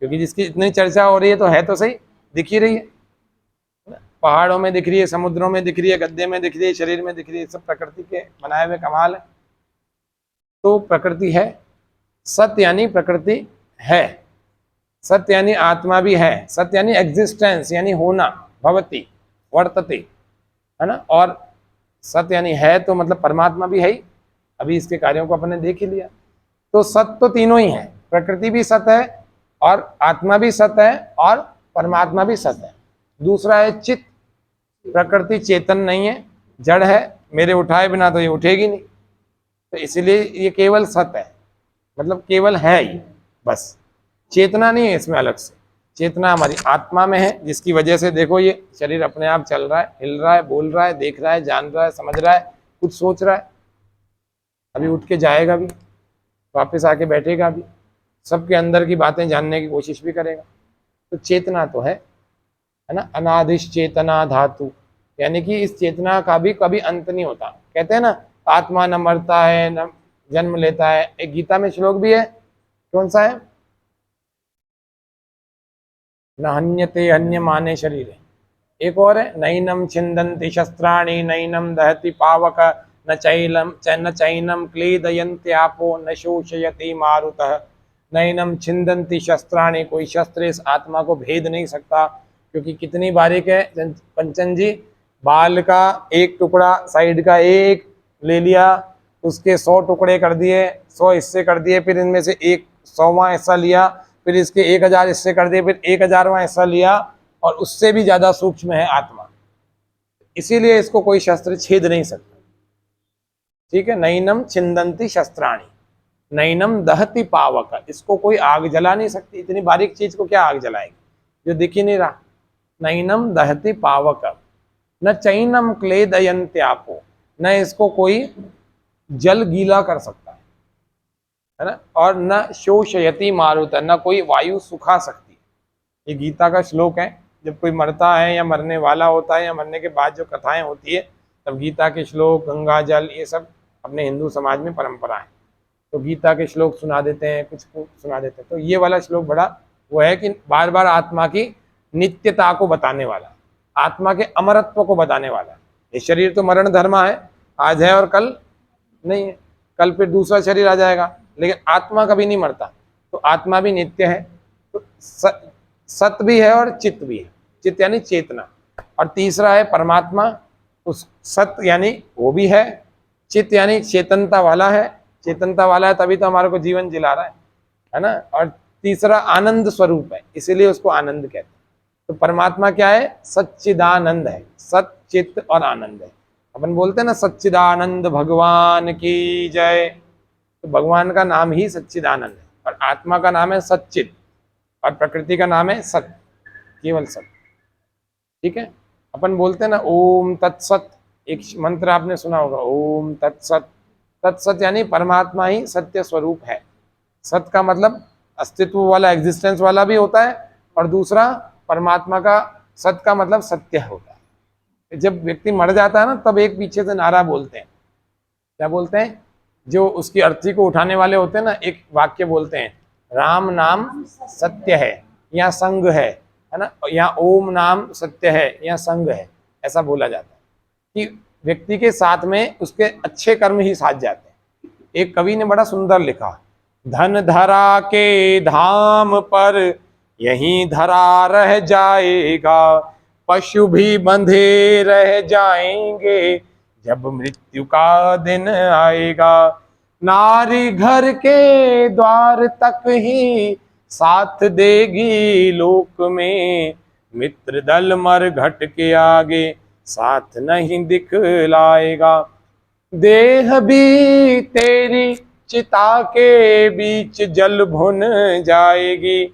क्योंकि जिसकी इतनी चर्चा हो रही है तो है तो सही, दिख ही रही है। पहाड़ों में दिख रही है, समुद्रों में दिख रही है, गद्दे में दिख रही है, शरीर में दिख रही है, सब प्रकृति के बनाए हुए कमाल है। तो प्रकृति है, सत्य यानी प्रकृति है, सत्य यानी आत्मा भी है, सत्य यानी एग्जिस्टेंस यानी होना, भवति वर्तते, है ना। और सत्य यानी है तो मतलब परमात्मा भी है ही। अभी इसके कार्यों को अपने देख ही लिया। तो सत्य तो तीनों ही है, प्रकृति भी सत्य है और आत्मा भी सत्य है और परमात्मा भी सत्य है। दूसरा है चित्त। प्रकृति चेतन नहीं है, जड़ है, मेरे उठाए बिना तो ये उठेगी नहीं, तो इसलिए ये केवल सत्य है, मतलब केवल है ही बस, चेतना नहीं है इसमें अलग से। चेतना हमारी आत्मा में है, जिसकी वजह से देखो ये शरीर अपने आप चल रहा है, हिल रहा है, बोल रहा है, देख रहा है, जान रहा है, समझ रहा है, कुछ सोच रहा है। अभी उठ के जाएगा भी, वापस आके बैठेगा भी, सबके अंदर की बातें जानने की कोशिश भी करेगा। तो चेतना तो है ना। अनादिश चेतना धातु, यानी कि इस चेतना का भी कभी अंत नहीं होता। कहते हैं ना, आत्मा न मरता है न जन्म लेता है। एक गीता में श्लोक भी है, कौन सा है? न हन्यते हन्य माने शरीर। एक और है, नैनम छिंदन्ति शस्त्राणि नैनम दहति पावक न चैनम क्लेदयन्त्यापो न शोषयति मारुतः। नैनम छिंदन्ति शस्त्राणि, कोई शस्त्र इस आत्मा को भेद नहीं सकता, क्योंकि कितनी बारीक है पंचन जी। बाल का एक टुकड़ा साइड का एक ले लिया, उसके 100 टुकड़े कर दिए, 100 हिस्से कर दिए, फिर इनमें से एक 100वां हिस्सा लिया, फिर इसके 1000 हिस्से कर दिए, फिर 1000वां हिस्सा लिया, और उससे भी ज्यादा सूक्ष्म है आत्मा। इसीलिए इसको कोई शस्त्र छेद नहीं सकता। ठीक है, नैनम छिंदन्ति शस्त्राणि नैनम दहति पावक, इसको कोई आग जला नहीं सकती। इतनी बारीक चीज को क्या आग जलाएगी जो दिख ही नहीं रहा। नैनम दहति पावक न चैनम क्लेदयन्त्यापो, न इसको कोई जल गीला कर सकता है ना, और न शोषयति मारुत, न कोई वायु सुखा सकती। ये गीता का श्लोक है। जब कोई मरता है या मरने वाला होता है या मरने के बाद जो कथाएं होती है, तब गीता के श्लोक, गंगा जल, ये सब अपने हिंदू समाज में परंपरा है। तो गीता के श्लोक सुना देते हैं, कुछ सुना देते हैं। तो ये वाला श्लोक बड़ा वो है कि बार बार आत्मा की नित्यता को बताने वाला, आत्मा के अमरत्व को बताने वाला। ये शरीर तो मरण धर्मा है, आज है और कल नहीं है, कल फिर दूसरा शरीर आ जाएगा, लेकिन आत्मा कभी नहीं मरता। तो आत्मा भी नित्य है। तो सत भी है और चित्त भी है। चित्त यानी चेतना, और तीसरा है परमात्मा। उस सत यानी वो भी है, चित्त यानी चेतनता वाला है, चेतनता वाला है तभी तो हमारे को जीवन जिला रहा है ना। और तीसरा आनंद स्वरूप है, इसीलिए उसको आनंद कहते हैं। तो परमात्मा क्या है? सच्चिदानंद है। सत, चित्त और आनंद है। अपन बोलते हैं ना, सच्चिदानंद भगवान की जय। तो भगवान का नाम ही सच्चिदानंद है, और आत्मा का नाम है सच्चित, और प्रकृति का नाम है सत, केवल सत। ठीक है, अपन बोलते हैं ना ओम तत्सत, एक मंत्र आपने सुना होगा, ओम तत्सत। तत्सत यानी परमात्मा ही सत्य स्वरूप है। सत का मतलब अस्तित्व वाला, एग्जिस्टेंस वाला भी होता है, और दूसरा परमात्मा का सत का मतलब सत्य होता है। जब व्यक्ति मर जाता है ना, तब एक पीछे से नारा बोलते हैं। क्या बोलते हैं? जो उसकी अर्थी को उठाने वाले होते हैं ना, एक वाक्य बोलते हैं, राम नाम सत्य है या संग है ना, या ओम नाम सत्य है या संग है। ऐसा बोला जाता है कि व्यक्ति के साथ में उसके अच्छे कर्म ही साथ जाते हैं। एक कवि ने बड़ा सुंदर लिखा, धन धरा के धाम पर यहीं धरा रह जाएगा, पशु भी बंधे रह जाएंगे जब मृत्यु का दिन आएगा। नारी घर के द्वार तक ही साथ देगी लोक में, मित्र दल मर घट के आगे साथ नहीं दिखलाएगा। देह भी तेरी चिता के बीच जल भुन जाएगी,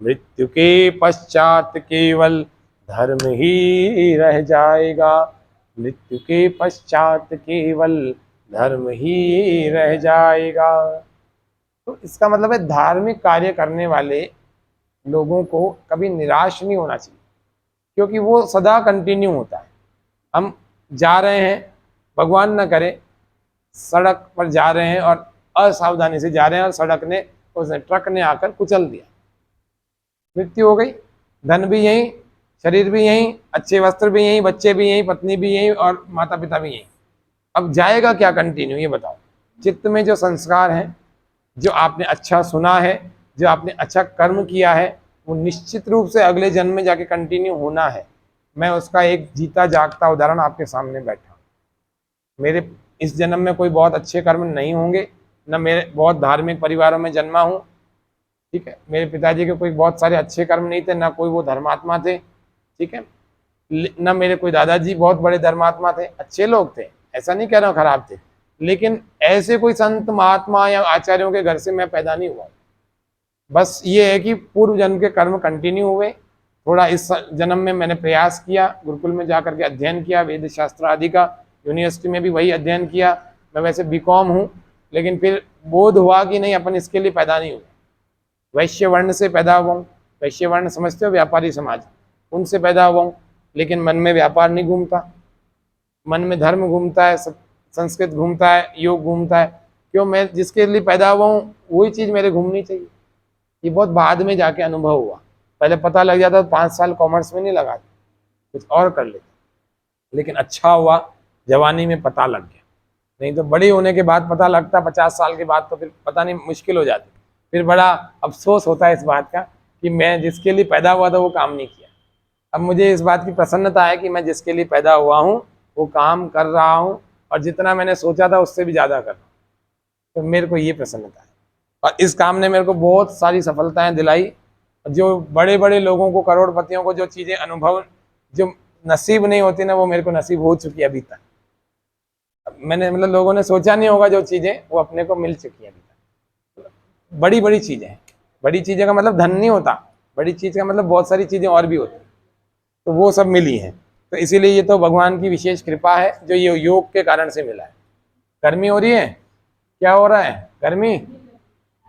मृत्यु के पश्चात केवल धर्म ही रह जाएगा, मृत्यु के पश्चात केवल धर्म ही रह जाएगा। तो इसका मतलब है धार्मिक कार्य करने वाले लोगों को कभी निराश नहीं होना चाहिए, क्योंकि वो सदा कंटिन्यू होता है। हम जा रहे हैं, भगवान न करे सड़क पर जा रहे हैं और असावधानी से जा रहे हैं, और सड़क ने, उसने ट्रक ने आकर कुचल दिया, मृत्यु हो गई। धन भी यहीं, शरीर भी यहीं, अच्छे वस्त्र भी यहीं, बच्चे भी यहीं, पत्नी भी यहीं, और माता पिता भी यहीं। अब जाएगा क्या कंटिन्यू, ये बताओ। चित्त में जो संस्कार हैं, जो आपने अच्छा सुना है, जो आपने अच्छा कर्म किया है, वो निश्चित रूप से अगले जन्म में जाके कंटिन्यू होना है। मैं उसका एक जीता जागता उदाहरण आपके सामने बैठा। मेरे इस जन्म में कोई बहुत अच्छे कर्म नहीं होंगे, न मेरे बहुत धार्मिक परिवारों में जन्मा हूँ। ठीक है, मेरे पिताजी के कोई बहुत सारे अच्छे कर्म नहीं थे, ना कोई वो धर्मात्मा थे। ठीक है, न मेरे कोई दादाजी बहुत बड़े धर्मात्मा थे, अच्छे लोग थे, ऐसा नहीं कह रहा हूँ खराब थे, लेकिन ऐसे कोई संत महात्मा या आचार्यों के घर से मैं पैदा नहीं हुआ। बस ये है कि पूर्व जन्म के कर्म कंटिन्यू हुए, थोड़ा इस जन्म में मैंने प्रयास किया, गुरुकुल में जाकर के अध्ययन किया वेद शास्त्र आदि का, यूनिवर्सिटी में भी वही अध्ययन किया। मैं वैसे बीकॉम हूँ, लेकिन फिर बोध हुआ कि नहीं, अपन इसके लिए पैदा नहीं हुए। वैश्य वर्ण से पैदा हुआ हूँ, वैश्य वर्ण समझते हो, व्यापारी समाज, उनसे पैदा हुआ हूँ, लेकिन मन में व्यापार नहीं घूमता, मन में धर्म घूमता है, संस्कृत घूमता है, योग घूमता है। क्यों? मैं जिसके लिए पैदा हुआ हूँ वही चीज़ मेरे घूमनी चाहिए। ये बहुत बाद में जाके अनुभव हुआ, पहले पता लग जाता तो 5 साल कॉमर्स में नहीं लगा, कुछ और कर लेते। लेकिन अच्छा हुआ जवानी में पता लग गया, नहीं तो बड़ी होने के बाद पता लगता 50 साल के बाद तो फिर पता नहीं, मुश्किल हो जाती। फिर बड़ा अफसोस होता है इस बात का कि मैं जिसके लिए पैदा हुआ था वो काम नहीं किया। अब मुझे इस बात की प्रसन्नता है कि मैं जिसके लिए पैदा हुआ हूँ वो काम कर रहा हूँ, और जितना मैंने सोचा था उससे भी ज़्यादा कर रहा हूँ। तो मेरे को ये प्रसन्नता है, और इस काम ने मेरे को बहुत सारी सफलताएं दिलाई। जो बड़े बड़े लोगों को, करोड़पतियों को जो चीज़ें अनुभव, जो नसीब नहीं होती ना, वो मेरे को नसीब हो चुकी है अभी तक। मैंने मतलब लोगों ने सोचा नहीं होगा जो चीज़ें, वो अपने को मिल चुकी है अभी तक। बड़ी बड़ी चीज़ें हैं, बड़ी चीज़ें का मतलब धन नहीं होता, बड़ी चीज़ का मतलब बहुत सारी चीज़ें और भी होती, तो वो सब मिली हैं। तो इसीलिए ये तो भगवान की विशेष कृपा है जो ये योग के कारण से मिला है। गर्मी हो रही है, क्या हो रहा है? गर्मी,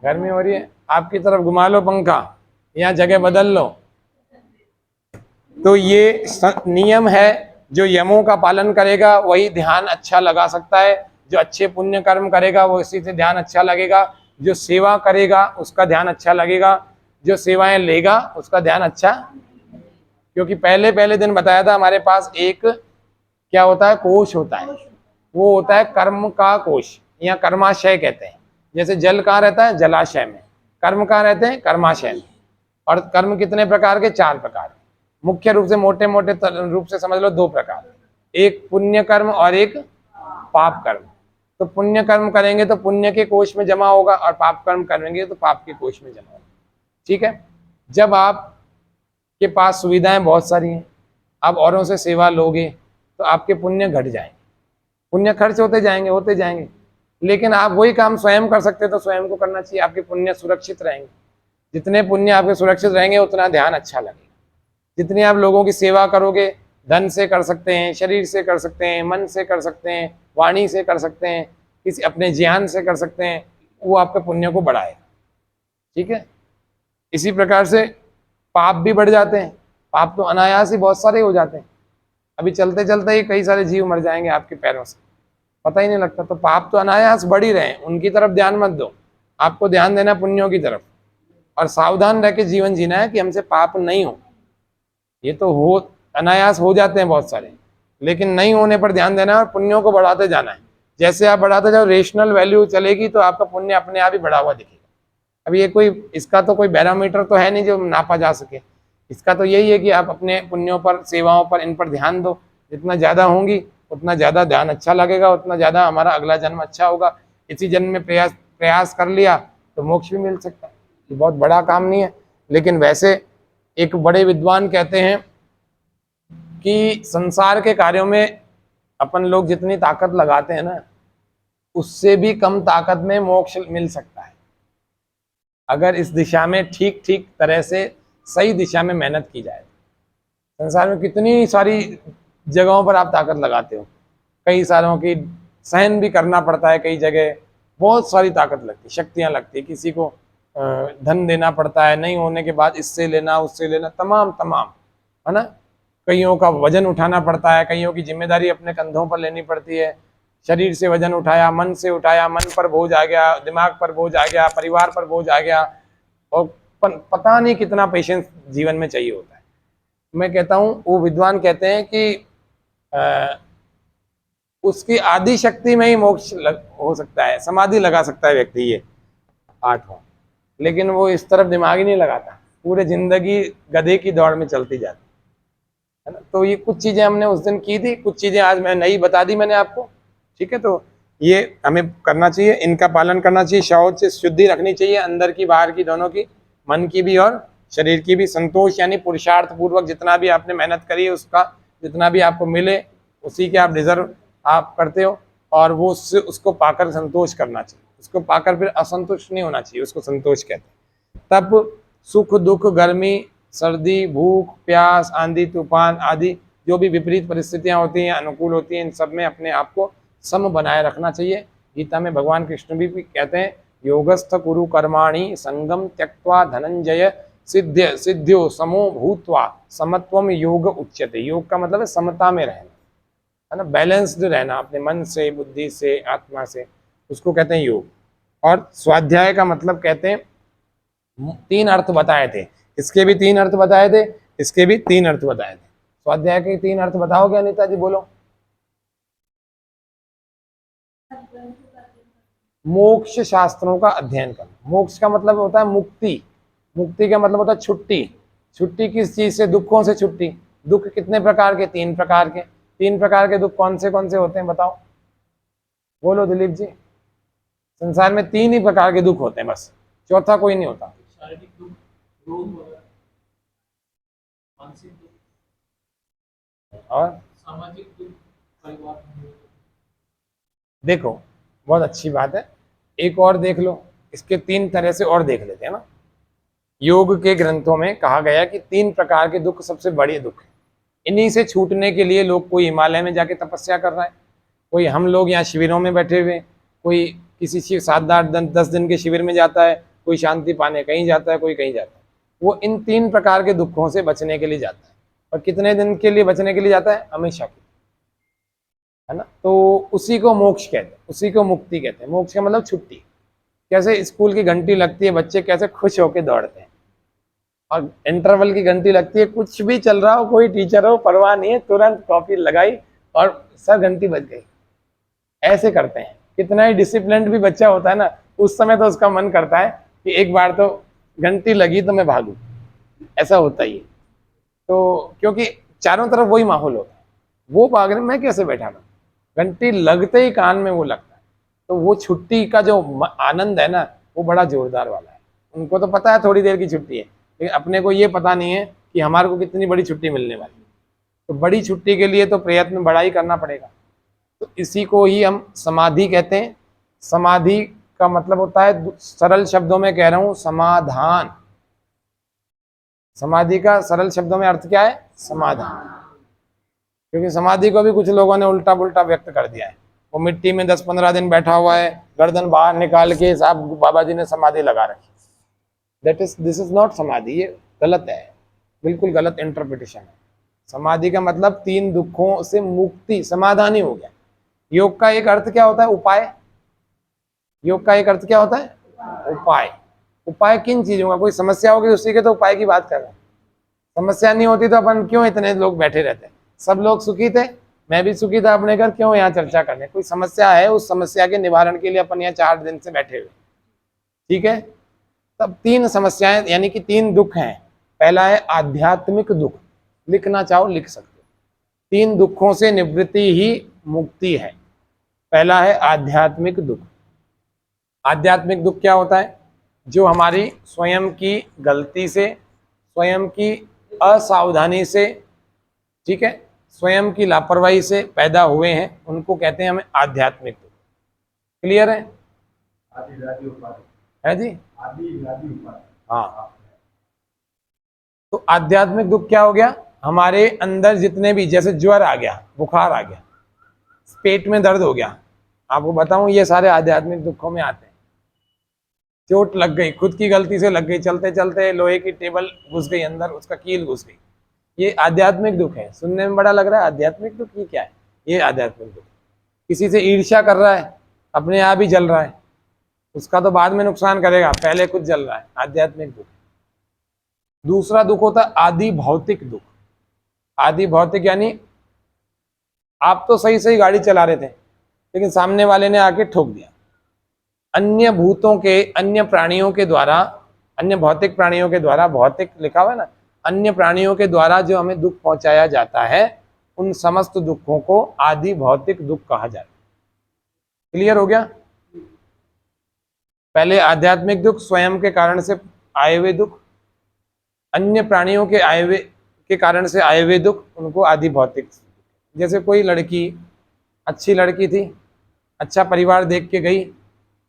गर्मी हो रही है, आपकी तरफ घुमा लो पंखा, यहाँ जगह बदल लो। तो ये नियम है, जो यमों का पालन करेगा वही ध्यान अच्छा लगा सकता है, जो अच्छे पुण्य कर्म करेगा वो इसी से ध्यान अच्छा लगेगा, जो सेवा करेगा उसका ध्यान अच्छा लगेगा, जो सेवाएं लेगा उसका ध्यान अच्छा। क्योंकि पहले पहले दिन बताया था हमारे पास एक क्या होता है, कोश होता है, वो होता है कर्म का कोश, या कर्माशय कहते हैं। जैसे जल कहाँ रहता है? जलाशय में। कर्म कहाँ रहते हैं? कर्माशय में। और कर्म कितने प्रकार के? 4 प्रकार। मुख्य रूप से, मोटे मोटे रूप से समझ लो 2 प्रकार, एक पुण्य कर्म और एक पाप कर्म। तो पुण्य कर्म करेंगे तो पुण्य के कोश में जमा होगा, और पाप कर्म करेंगे तो पाप के कोश में जमा होगा। ठीक है? जब आप के पास सुविधाएं बहुत सारी हैं, आप औरों से सेवा लोगे तो आपके पुण्य घट जाएंगे, पुण्य खर्च होते जाएंगे, होते जाएंगे। लेकिन आप वही काम स्वयं कर सकते तो स्वयं को करना चाहिए, आपके पुण्य सुरक्षित रहेंगे। जितने पुण्य आपके सुरक्षित रहेंगे उतना ध्यान अच्छा लगेगा। जितनी आप लोगों की सेवा करोगे, धन से कर सकते हैं, शरीर से कर सकते हैं, मन से कर सकते हैं, वाणी से कर सकते हैं, किसी अपने ज्ञान से कर सकते हैं, वो आपके पुण्य को बढ़ाएगा। ठीक है? इसी प्रकार से पाप भी बढ़ जाते हैं, पाप तो अनायास ही बहुत सारे हो जाते हैं। अभी चलते चलते ही कई सारे जीव मर जाएंगे आपके पैरों से, पता ही नहीं लगता। तो पाप तो अनायास बढ़ ही रहे हैं, उनकी तरफ ध्यान मत दो, आपको ध्यान देना पुण्यों की तरफ, और सावधान रह के जीवन जीना है कि हमसे पाप नहीं हो। ये तो हो, अनायास हो जाते हैं बहुत सारे, लेकिन नहीं होने पर ध्यान देना है और पुण्यों को बढ़ाते जाना है। जैसे आप बढ़ाते जाओ, रेशनल वैल्यू चलेगी तो आपका पुण्य अपने आप ही बढ़ा हुआ दिखेगा। अब ये कोई, इसका तो कोई बैरोमीटर तो है नहीं जो नापा जा सके। इसका तो यही है कि आप अपने पुण्यों पर, सेवाओं पर, इन पर ध्यान दो। जितना ज़्यादा होंगी उतना ज़्यादा ध्यान अच्छा लगेगा, उतना ज़्यादा हमारा अगला जन्म अच्छा होगा। इसी जन्म में प्रयास कर लिया तो मोक्ष भी मिल सकता है। ये बहुत बड़ा काम नहीं है। लेकिन वैसे एक बड़े विद्वान कहते हैं कि संसार के कार्यों में अपन लोग जितनी ताकत लगाते हैं ना, उससे भी कम ताकत में मोक्ष मिल सकता है, अगर इस दिशा में ठीक ठीक तरह से सही दिशा में मेहनत की जाए। संसार में कितनी सारी जगहों पर आप ताकत लगाते हो, कई सालों की सहन भी करना पड़ता है, कई जगह बहुत सारी ताकत लगती है, शक्तियां लगती है। किसी को धन देना पड़ता है, नहीं होने के बाद इससे लेना उससे लेना, तमाम तमाम, है ना। कईयों का वजन उठाना पड़ता है, कईयों की जिम्मेदारी अपने कंधों पर लेनी पड़ती है। शरीर से वजन उठाया, मन से उठाया, मन पर बोझ आ गया, दिमाग पर बोझ आ गया, परिवार पर बोझ आ गया, और पता नहीं कितना पेशेंस जीवन में चाहिए होता है। मैं कहता हूँ, वो विद्वान कहते हैं कि उसकी आदि शक्ति में ही मोक्ष हो सकता है, समाधि लगा सकता है व्यक्ति ये 8 हो, लेकिन वो इस तरफ दिमाग ही नहीं लगाता, पूरे जिंदगी गधे की दौड़ में चलती जाती है ना। तो ये कुछ चीजें हमने उस दिन की थी, कुछ चीजें आज मैं नई बता दी मैंने आपको। ठीक है? तो ये हमें करना चाहिए, इनका पालन करना चाहिए, शौच से शुद्धि रखनी चाहिए, अंदर की बाहर की दोनों की, मन की भी और शरीर की भी। संतोष यानी पुरुषार्थ पूर्वक जितना भी आपने मेहनत करी है उसका जितना भी आपको मिले उसी के आप डिजर्व आप करते हो, और वो उसको पाकर संतोष करना चाहिए, उसको पाकर फिर असंतुष्ट नहीं होना चाहिए, उसको संतोष कहते हैं। तप, सुख दुख, गर्मी सर्दी, भूख प्यास, आंधी तूफान आदि जो भी विपरीत परिस्थितियां होती हैं, अनुकूल होती हैं, इन सब में अपने आप को सम बनाए रखना चाहिए। गीता में भगवान कृष्ण भी कहते हैं, योगस्थ कुरु कर्माणि संगम त्यक्त्वा धनंजय सिद्ध्यो समो भूत्वा समत्वम योग उच्यते। योग का मतलब है समता में रहना, है ना, बैलेंस्ड रहना अपने मन से, बुद्धि से, आत्मा से, उसको कहते हैं योग। और स्वाध्याय का मतलब कहते हैं, तीन अर्थ बताए थे, इसके भी तीन अर्थ बताए थे, इसके भी तीन अर्थ बताए थे। स्वाध्याय के तीन अर्थ बताओगे अनिता जी, बोलो। मोक्ष शास्त्रों का अध्ययन करना। मोक्ष का मतलब होता है मुक्ति, मुक्ति का मतलब होता है छुट्टी। छुट्टी किस चीज से? दुखों से छुट्टी। दुख कितने प्रकार के? तीन प्रकार के। तीन प्रकार के दुख कौन से होते हैं बताओ, बोलो दिलीप जी। संसार में तीन ही प्रकार के दुख होते हैं बस, चौथा कोई नहीं होता। शारीरिक दुख, रोग वगैरह, मानसिक दुख और सामाजिक दुख, परिवार। देखो बहुत अच्छी बात है, एक और देख लो, इसके तीन तरह से और देख लेते हैं ना। योग के ग्रंथों में कहा गया कि तीन प्रकार के दुख सबसे बड़े दुख है। इन्हीं से छूटने के लिए लोग, कोई हिमालय में जाके तपस्या कर रहा है, कोई हम लोग यहाँ शिविरों में बैठे हुए, कोई किसी 7-8-10 दिन के शिविर में जाता है, कोई शांति पाने कहीं जाता है, कोई कहीं जाता है। वो इन तीन प्रकार के दुखों से बचने के लिए जाता है। और कितने दिन के लिए बचने के लिए जाता है? हमेशा के, है ना। तो उसी को मोक्ष कहते हैं, उसी को मुक्ति कहते हैं। मोक्ष का मतलब छुट्टी। कैसे स्कूल की घंटी लगती है, बच्चे कैसे खुश होकर दौड़ते हैं, और इंटरवल की घंटी लगती है, कुछ भी चल रहा हो, कोई टीचर हो, परवाह नहीं है, तुरंत कॉपी लगाई और सर घंटी बज गई। ऐसे करते हैं। कितना ही डिसिप्लिन भी बच्चा होता है ना, उस समय तो उसका मन करता है कि एक बार तो घंटी लगी तो मैं भागूं, ऐसा होता ही है। तो क्योंकि चारों तरफ वही माहौल होता है, वो भाग रहे, मैं कैसे बैठा था, घंटी लगते ही कान में वो लगता है। तो वो छुट्टी का जो आनंद है ना, वो बड़ा जोरदार वाला है। उनको तो पता है थोड़ी देर की छुट्टी है, लेकिन अपने को ये पता नहीं है कि हमारे को कितनी बड़ी छुट्टी मिलने वाली है। तो बड़ी छुट्टी के लिए तो प्रयत्न बड़ा ही करना पड़ेगा। तो इसी को ही हम समाधि कहते हैं। समाधि का मतलब होता है, सरल शब्दों में कह रहा हूं, समाधान। समाधि का सरल शब्दों में अर्थ क्या है? समाधान। क्योंकि समाधि को भी कुछ लोगों ने उल्टा पुल्टा व्यक्त कर दिया है। वो मिट्टी में 10-15 दिन बैठा हुआ है, गर्दन बाहर निकाल के साहब बाबा जी ने समाधि लगा रखी। दिस इज नॉट समाधि, ये गलत है, बिल्कुल गलत इंटरप्रिटेशन है। समाधि का मतलब तीन दुखों से मुक्ति, समाधान ही हो गया। योग का एक अर्थ क्या होता है? उपाय। योग का एक अर्थ क्या होता है? उपाय। उपाय किन चीजों का? कोई समस्या होगी उसी के तो उपाय की बात कर रहे हैं। समस्या नहीं होती तो अपन क्यों इतने लोग बैठे रहते हैं? सब लोग सुखी थे, मैं भी सुखी था अपने घर, क्यों यहाँ चर्चा करने? कोई समस्या है, उस समस्या के निवारण के लिए अपन यहाँ 4 दिन से बैठे हुए, ठीक है। तब तीन समस्याएं यानी कि तीन दुख हैं। पहला है आध्यात्मिक दुख, लिखना चाहो लिख सकते हो। तीन दुखों से निवृत्ति ही मुक्ति है। पहला है आध्यात्मिक दुख। आध्यात्मिक दुख क्या होता है? जो हमारी स्वयं की गलती से, स्वयं की असावधानी से, ठीक है, स्वयं की लापरवाही से पैदा हुए हैं, उनको कहते हैं हमें आध्यात्मिक दुख। क्लियर है? है जी? हाँ। तो आध्यात्मिक दुख क्या हो गया? हमारे अंदर जितने भी, जैसे ज्वर आ गया, बुखार आ गया, पेट में दर्द हो गया, आपको बताऊं ये सारे आध्यात्मिक दुखों में आते हैं। चोट लग गई, खुद की गलती से लग गई, चलते चलते लोहे की टेबल घुस गई अंदर, उसका कील घुस गई, ये आध्यात्मिक दुख है। सुनने में बड़ा लग रहा है आध्यात्मिक दुख, ये क्या है? ये आध्यात्मिक दुख। किसी से ईर्ष्या कर रहा है, अपने आप ही जल रहा है, उसका तो बाद में नुकसान करेगा, पहले खुद जल रहा है, आध्यात्मिक दुख। दूसरा दुख होता है आदि भौतिक दुख। आदि भौतिक यानी आप तो सही सही गाड़ी चला रहे थे, लेकिन सामने वाले ने आके ठोक दिया। अन्य भूतों के, अन्य प्राणियों के द्वारा, अन्य भौतिक प्राणियों के द्वारा, भौतिक लिखा हुआ है ना, अन्य प्राणियों के द्वारा जो हमें दुख पहुंचाया जाता है, उन समस्त दुखों को आदि भौतिक दुख कहा जाता है। क्लियर हो गया? पहले आध्यात्मिक दुख, स्वयं के कारण से आए हुए दुख, अन्य प्राणियों के आए हुए के कारण से आए हुए दुख, उनको आदि भौतिक। जैसे कोई लड़की, अच्छी लड़की थी, अच्छा परिवार देख के गई,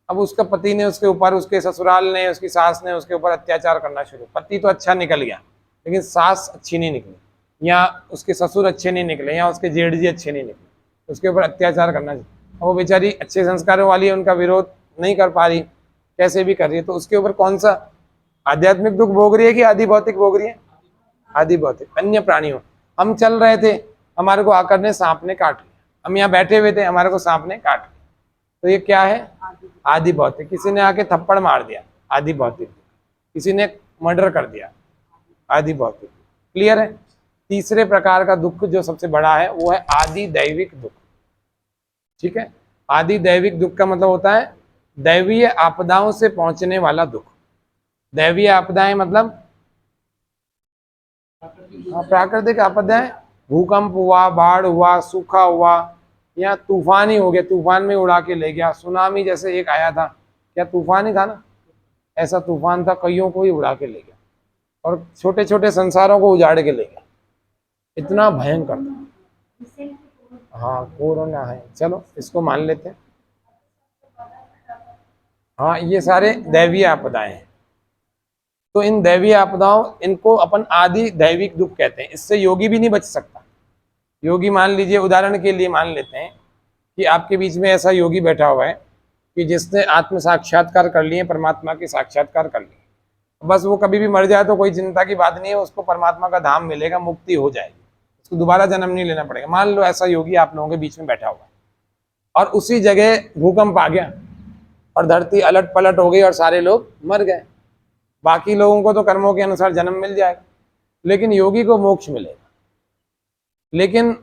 अब उसका पति ने उसके ऊपर, उसके ससुराल ने, उसकी सास ने उसके ऊपर अत्याचार करना शुरू। पति तो अच्छा निकल गया, लेकिन सास अच्छी नहीं निकली, या उसके ससुर अच्छे नहीं निकले, या उसके जेठ जी अच्छे नहीं निकले, उसके ऊपर अत्याचार करना। अब वो बेचारी अच्छे संस्कारों वाली है, उनका विरोध नहीं कर पा रही, कैसे भी कर रही है, तो उसके ऊपर कौन सा आध्यात्मिक दुख भोग रही है कि आदि भौतिक भोग रही है? आदि भौतिक। अन्य प्राणियों, हम चल रहे थे, हमारे को आकर ने सांप ने काट लिया, हम यहाँ बैठे हुए थे, हमारे को सांप ने काट लिया, तो ये क्या है? आदि भौतिक। किसी ने आके थप्पड़ मार दिया, आदि भौतिक। किसी ने मर्डर कर दिया, आदि भौतिक। क्लियर है? तीसरे प्रकार का दुख जो सबसे बड़ा है वो है आदि दैविक दुख। ठीक है, आदि दैविक दुख का मतलब होता है दैवीय आपदाओं से पहुंचने वाला दुख। दैवीय आपदाएं मतलब प्राकृतिक आपदाएं, भूकंप हुआ, बाढ़ हुआ, सूखा हुआ, या तूफान ही हो गया, तूफान में उड़ा के ले गया। सुनामी जैसे एक आया था, क्या तूफान ही था ना? ऐसा तूफान था, कईयों को ही उड़ा के ले गया और छोटे छोटे संसारों को उजाड़ के ले गया, इतना भयंकर था। हाँ, कोरोना है, चलो इसको मान लेते हैं। हाँ, ये सारे दैवीय आपदाएं हैं। तो इन दैवीय आपदाओं, इनको अपन आदि दैविक दुख कहते हैं। इससे योगी भी नहीं बच सकता। योगी, मान लीजिए उदाहरण के लिए मान लेते हैं कि आपके बीच में ऐसा योगी बैठा हुआ है कि जिसने आत्म साक्षात्कार कर लिए, परमात्मा के साक्षात्कार कर लिए, बस वो कभी भी मर जाए तो कोई चिंता की बात नहीं है, उसको परमात्मा का धाम मिलेगा, मुक्ति हो जाएगी, उसको दोबारा जन्म नहीं लेना पड़ेगा। मान लो ऐसा योगी आप लोगों के बीच में बैठा हुआ है और उसी जगह भूकंप आ गया और धरती अलट पलट हो गई और सारे लोग मर गए। बाकी लोगों को तो कर्मों के अनुसार जन्म मिल जाएगा, लेकिन योगी को मोक्ष मिलेगा। लेकिन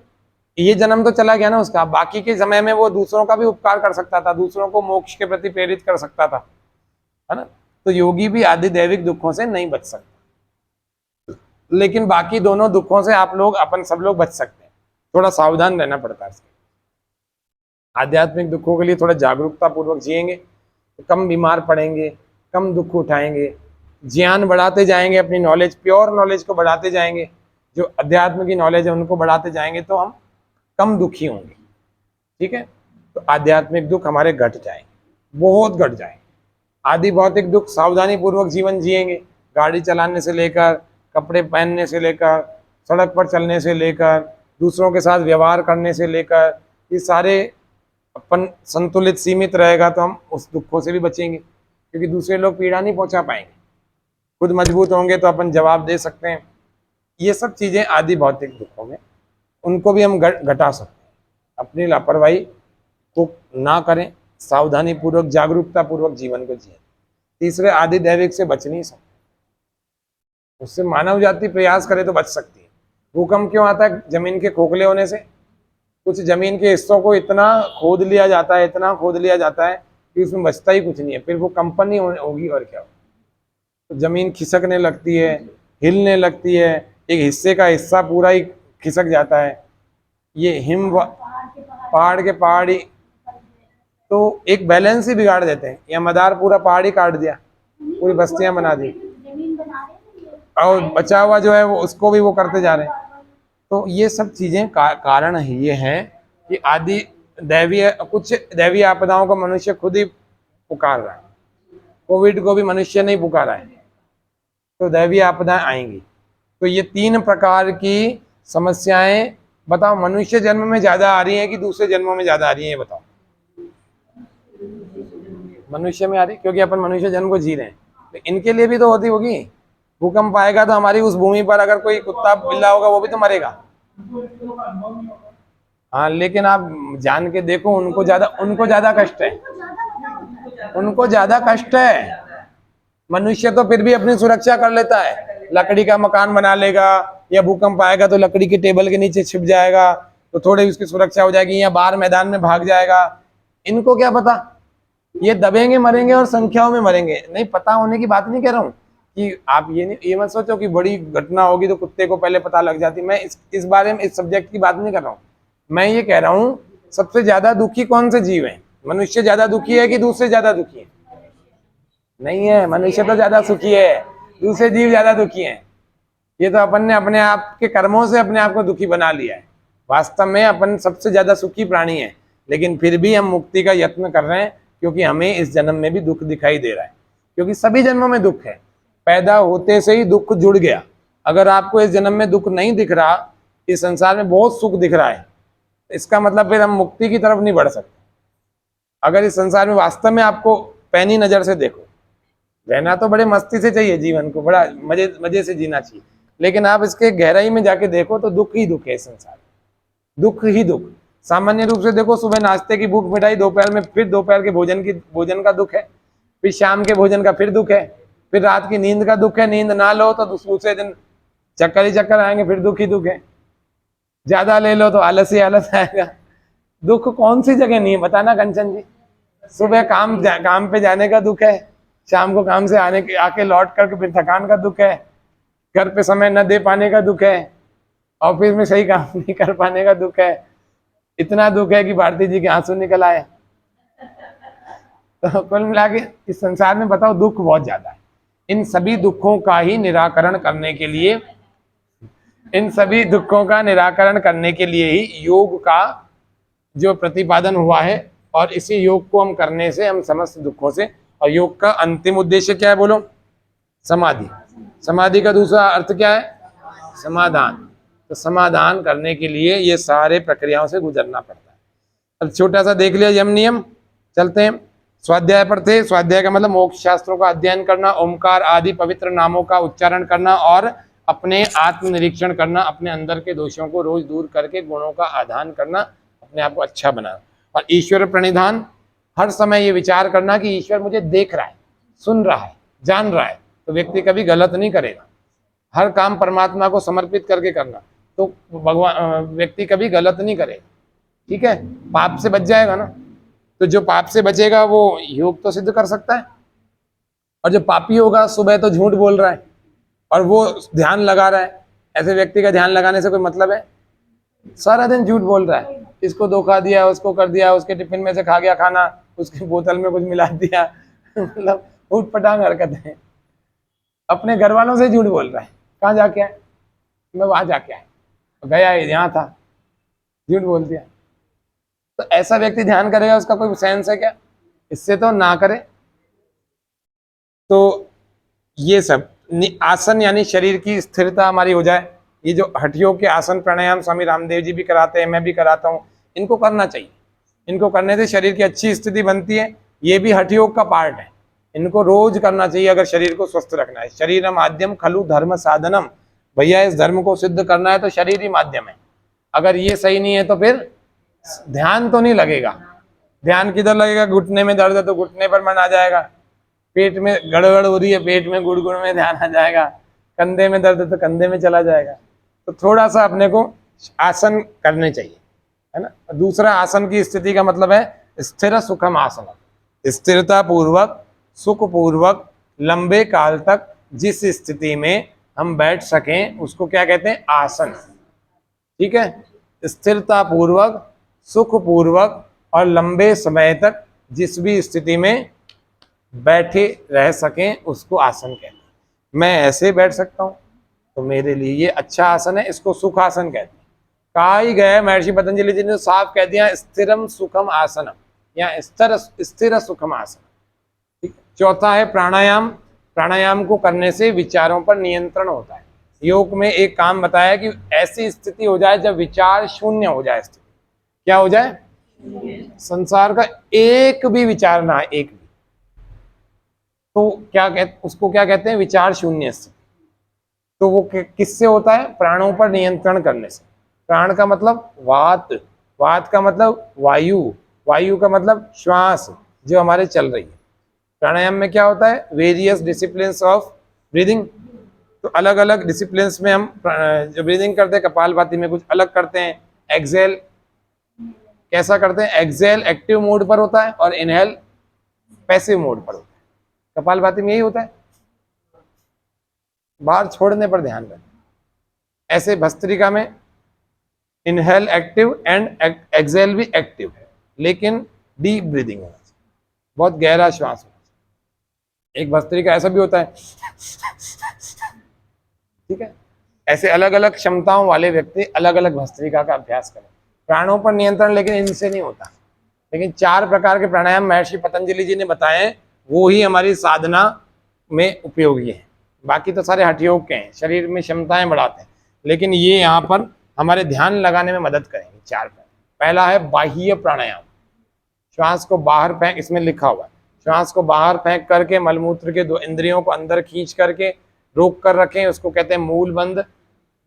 ये जन्म तो चला गया ना उसका, बाकी के समय में वो दूसरों का भी उपकार कर सकता था, दूसरों को मोक्ष के प्रति प्रेरित कर सकता था, है ना? तो योगी भी आदि दैविक दुखों से नहीं बच सकता, लेकिन बाकी दोनों दुखों से आप लोग, अपन सब लोग बच सकते हैं। थोड़ा सावधान रहना पड़ता है। आध्यात्मिक दुखों के लिए थोड़ा जागरूकता पूर्वक जिएंगे तो कम बीमार पड़ेंगे, कम दुख उठाएंगे, ज्ञान बढ़ाते जाएंगे, अपनी नॉलेज, प्योर नॉलेज को बढ़ाते जाएंगे, जो अध्यात्म की नॉलेज है उनको बढ़ाते जाएंगे, तो हम कम दुखी होंगे। ठीक है, तो आध्यात्मिक दुख हमारे घट जाएंगे, बहुत घट जाएंगे। आदि भौतिक दुख, सावधानी पूर्वक जीवन जिएंगे, गाड़ी चलाने से लेकर, कपड़े पहनने से लेकर, सड़क पर चलने से लेकर, दूसरों के साथ व्यवहार करने से लेकर, ये सारे अपन संतुलित सीमित रहेगा तो हम उस दुखों से भी बचेंगे, क्योंकि दूसरे लोग पीड़ा नहीं पहुंचा पाएंगे। खुद मजबूत होंगे तो अपन जवाब दे सकते हैं। ये सब चीजें आदि भौतिक दुखों में, उनको भी हम घटा सकते हैं। अपनी लापरवाही को ना करें, सावधानी पूर्वक, जागरूकता पूर्वक जीवन को जिए। तीसरे, आदि दैविक से बच नहीं सकते, उससे मानव जाति प्रयास करे तो बच सकती है। भूकंप क्यों आता है? जमीन के खोखले होने से। कुछ जमीन के हिस्सों को इतना खोद लिया जाता है, इतना खोद लिया जाता है कि उसमें बचता ही कुछ नहीं है, फिर वो कंपन ही होगी और क्या। तो जमीन खिसकने लगती है, हिलने लगती है, एक हिस्से का हिस्सा पूरा ही खिसक जाता है। ये पहाड़ के पहाड़ ही तो एक बैलेंस ही बिगाड़ देते हैं। या मदार पूरा पहाड़ ही काट दिया, पूरी बस्तियां बना दी, और बचा हुआ जो है वो उसको भी वो करते जा रहे हैं। तो ये सब चीजें कारण ये है कि आदि दैवीय, कुछ दैवीय आपदाओं को मनुष्य खुद ही पुकार रहा है। कोविड को भी मनुष्य नहीं पुकारा है, तो दैवीय आपदाएं आएंगी। तो ये 3 प्रकार की समस्याएं, बताओ मनुष्य जन्म में ज्यादा आ रही है कि दूसरे जन्मों में ज्यादा आ रही है? ये बताओ। मनुष्य में आ रही, क्योंकि अपन मनुष्य जन्म को जी रहे हैं, तो इनके लिए भी तो होती होगी। भूकंप आएगा तो हमारी उस भूमि पर अगर कोई कुत्ता बिल्ला होगा वो भी तो मरेगा। हाँ, लेकिन आप जान के देखो, उनको ज्यादा कष्ट है, उनको ज्यादा कष्ट है। मनुष्य तो फिर भी अपनी सुरक्षा कर लेता है, लकड़ी का मकान बना लेगा, या भूकंप आएगा तो लकड़ी के टेबल के नीचे छिप जाएगा तो थोड़ी उसकी सुरक्षा हो जाएगी, या बाहर मैदान में भाग जाएगा। इनको क्या पता, ये दबेंगे मरेंगे और संख्याओं में मरेंगे। नहीं, पता होने की बात नहीं कह रहा हूँ कि आप ये मत सोचो कि बड़ी घटना होगी तो कुत्ते को पहले पता लग जाती। मैं इस बारे में, इस सब्जेक्ट की बात नहीं कर रहा हूँ। मैं ये कह रहा हूँ सबसे ज्यादा दुखी कौन से जीव हैं? मनुष्य ज्यादा दुखी है कि दूसरे ज्यादा दुखी है? नहीं है, मनुष्य तो ज्यादा सुखी है, दूसरे जीव ज्यादा दुखी हैं। ये तो अपन ने अपने आप के कर्मों से अपने आप को दुखी बना लिया है। वास्तव में अपन सबसे ज्यादा सुखी प्राणी है, लेकिन फिर भी हम मुक्ति का यत्न कर रहे हैं क्योंकि हमें इस जन्म में भी दुख दिखाई दे रहा है, क्योंकि सभी जन्मों में दुख है, पैदा होते से ही दुख जुड़ गया। अगर आपको इस जन्म में दुख नहीं दिख रहा, इस संसार में बहुत सुख दिख रहा है, इसका मतलब फिर हम मुक्ति की तरफ नहीं बढ़ सकते। अगर इस संसार में वास्तव में आपको पैनी नजर से देखो, रहना तो बड़े मस्ती से चाहिए, जीवन को बड़ा मजे मजे से जीना चाहिए, लेकिन आप इसके गहराई में जाके देखो तो दुख ही दुख है इस संसार में, दुख ही दुख। सामान्य रूप से देखो, सुबह नाश्ते की भूख मिटाई, दोपहर में फिर दोपहर के भोजन का दुख है, फिर शाम के भोजन का फिर दुख है, फिर रात की नींद का दुख है, नींद ना लो तो दूसरे दिन चक्कर ही चक्कर आएंगे, फिर दुख ही दुख है, ज्यादा ले लो तो आलस ही आलस आएगा। दुख कौन सी जगह नहीं है बताना कंचन जी? सुबह काम पे जाने का दुख है, शाम को काम से आके लौट करके फिर थकान का दुख है, घर पे समय न दे पाने का दुख है, ऑफिस में सही काम नहीं कर पाने का दुख है, इतना दुख है कि भारती जी के आंसू निकल आए। तो कुल मिला के इस संसार में बताओ दुख बहुत ज्यादा है। इन सभी दुखों का ही निराकरण करने के लिए, इन सभी दुखों का निराकरण करने के लिए ही योग का जो प्रतिपादन हुआ है, और इसी योग को हम करने से हम समस्त दुखों से, और योग का अंतिम उद्देश्य क्या है बोलो? समाधि। समाधि का दूसरा अर्थ क्या है? समाधान। तो समाधान करने के लिए ये सारे प्रक्रियाओं से गुजरना पड़ता है। अब छोटा सा देख लिया यम नियम, चलते हैं स्वाध्याय पर थे। स्वाध्याय का मतलब मोक्ष शास्त्रों का अध्ययन करना, ओमकार आदि पवित्र नामों का उच्चारण करना और अपने आत्मनिरीक्षण करना, अपने अंदर के दोषों को रोज दूर करके गुणों का आधान करना, अपने आप को अच्छा बनाना। और ईश्वर प्रणिधान, हर समय ये विचार करना कि ईश्वर मुझे देख रहा है, सुन रहा है, जान रहा है, तो व्यक्ति कभी गलत नहीं करेगा। हर काम परमात्मा को समर्पित करके करना, तो भगवान व्यक्ति कभी गलत नहीं करेगा। ठीक है, पाप से बच जाएगा ना, तो जो पाप से बचेगा वो योग तो सिद्ध कर सकता है। और जो पापी होगा, सुबह तो झूठ बोल रहा है और वो ध्यान लगा रहा है, ऐसे व्यक्ति का ध्यान लगाने से कोई मतलब है? सारा दिन झूठ बोल रहा है, इसको धोखा दिया, उसको कर दिया, उसके टिफिन में से खा गया खाना, उसकी बोतल में कुछ मिला दिया मतलब उठ पटांग हरकत है। अपने घर वालों से झूठ बोल रहा है, कहाँ जाके आए? मैं वहां जाके आया, गया यहाँ था, झूठ बोल दिया। तो ऐसा व्यक्ति ध्यान करेगा, उसका कोई सेंस है क्या? इससे तो ना करे। तो ये सब आसन यानी शरीर की स्थिरता हमारी हो जाए। ये जो हठयोग के आसन प्राणायाम स्वामी रामदेव जी भी कराते हैं, मैं भी कराता हूँ, इनको करना चाहिए। इनको करने से शरीर की अच्छी स्थिति बनती है। ये भी हठयोग का पार्ट है, इनको रोज करना चाहिए अगर शरीर को स्वस्थ रखना है। शरीर माध्यम खलु धर्म साधनम, भैया इस धर्म को सिद्ध करना है तो शरीर ही माध्यम है। अगर ये सही नहीं है तो फिर ध्यान तो नहीं लगेगा। ध्यान किधर लगेगा? घुटने में दर्द है तो घुटने पर मन आ जाएगा, पेट में गड़बड़ हो रही है, पेट में गुड़गुड़ में ध्यान आ जाएगा, कंधे में दर्द है तो कंधे में चला जाएगा। तो थोड़ा सा अपने को आसन करने चाहिए, है ना। दूसरा आसन की स्थिति का मतलब है स्थिर सुखम आसन, स्थिरता पूर्वक सुख पूर्वक लंबे काल तक जिस स्थिति में हम बैठ सकें उसको क्या कहते हैं? आसन। ठीक है, स्थिरता पूर्वक सुख पूर्वक और लंबे समय तक जिस भी स्थिति में बैठे रह सकें उसको आसन कहते हैं। मैं ऐसे बैठ सकता हूं तो मेरे लिए ये अच्छा आसन है, इसको सुख आसन कहते हैं। कहा ही गया महर्षि पतंजलि जी ने साफ कह दिया स्थिरम सुखम आसनम, या स्थिर सुखम आसन। चौथा है प्राणायाम। प्राणायाम को करने से विचारों पर नियंत्रण होता है। योग में एक काम बताया कि ऐसी स्थिति हो जाए जब विचार शून्य हो जाए। स्थिति क्या हो जाए? संसार का एक भी विचार ना, एक भी। तो उसको क्या कहते हैं? विचार शून्य स्थिति। तो वो किससे होता है? प्राणों पर नियंत्रण करने से। प्राण का मतलब वात, वात का मतलब वायु, वायु का मतलब श्वास जो हमारे चल रही है। प्राणायाम में क्या होता है? Various disciplines of breathing. तो अलग अलग डिसिप्लिन्स में हम जो ब्रीदिंग करते हैं, कपालभाति में कुछ अलग करते हैं। एक्सेल कैसा करते हैं? एक्सेल एक्टिव मोड पर होता है और इनहेल पैसिव मोड पर होता है। कपालभाति में यही होता है, बाहर छोड़ने पर ध्यान रखें। ऐसे भस्त्रिका में इनहेल एक्टिव एंड एक्सेल भी एक्टिव है, लेकिन डीप ब्रीदिंग होना चाहिए, बहुत गहरा श्वास होना चाहिए। एक भस्त्रिका ऐसा भी होता है, ठीक है। ऐसे अलग अलग क्षमताओं वाले व्यक्ति अलग अलग भस्त्रिका का अभ्यास करें। प्राणों पर नियंत्रण लेकिन इनसे नहीं होता। लेकिन 4 प्रकार के प्राणायाम महर्षि पतंजलि जी ने बताए हैं, वो ही हमारी साधना में उपयोगी है। बाकी तो सारे हठयोग के हैं, शरीर में क्षमताएं बढ़ाते हैं, लेकिन ये यहाँ पर हमारे ध्यान लगाने में मदद करेंगे। 4 पहला है बाह्य प्राणायाम, श्वास को बाहर फेंक, इसमें लिखा हुआ है, श्वास को बाहर फेंक करके मलमूत्र के 2 इंद्रियों को अंदर खींच करके रोक कर रखें, उसको कहते हैं मूल बंद।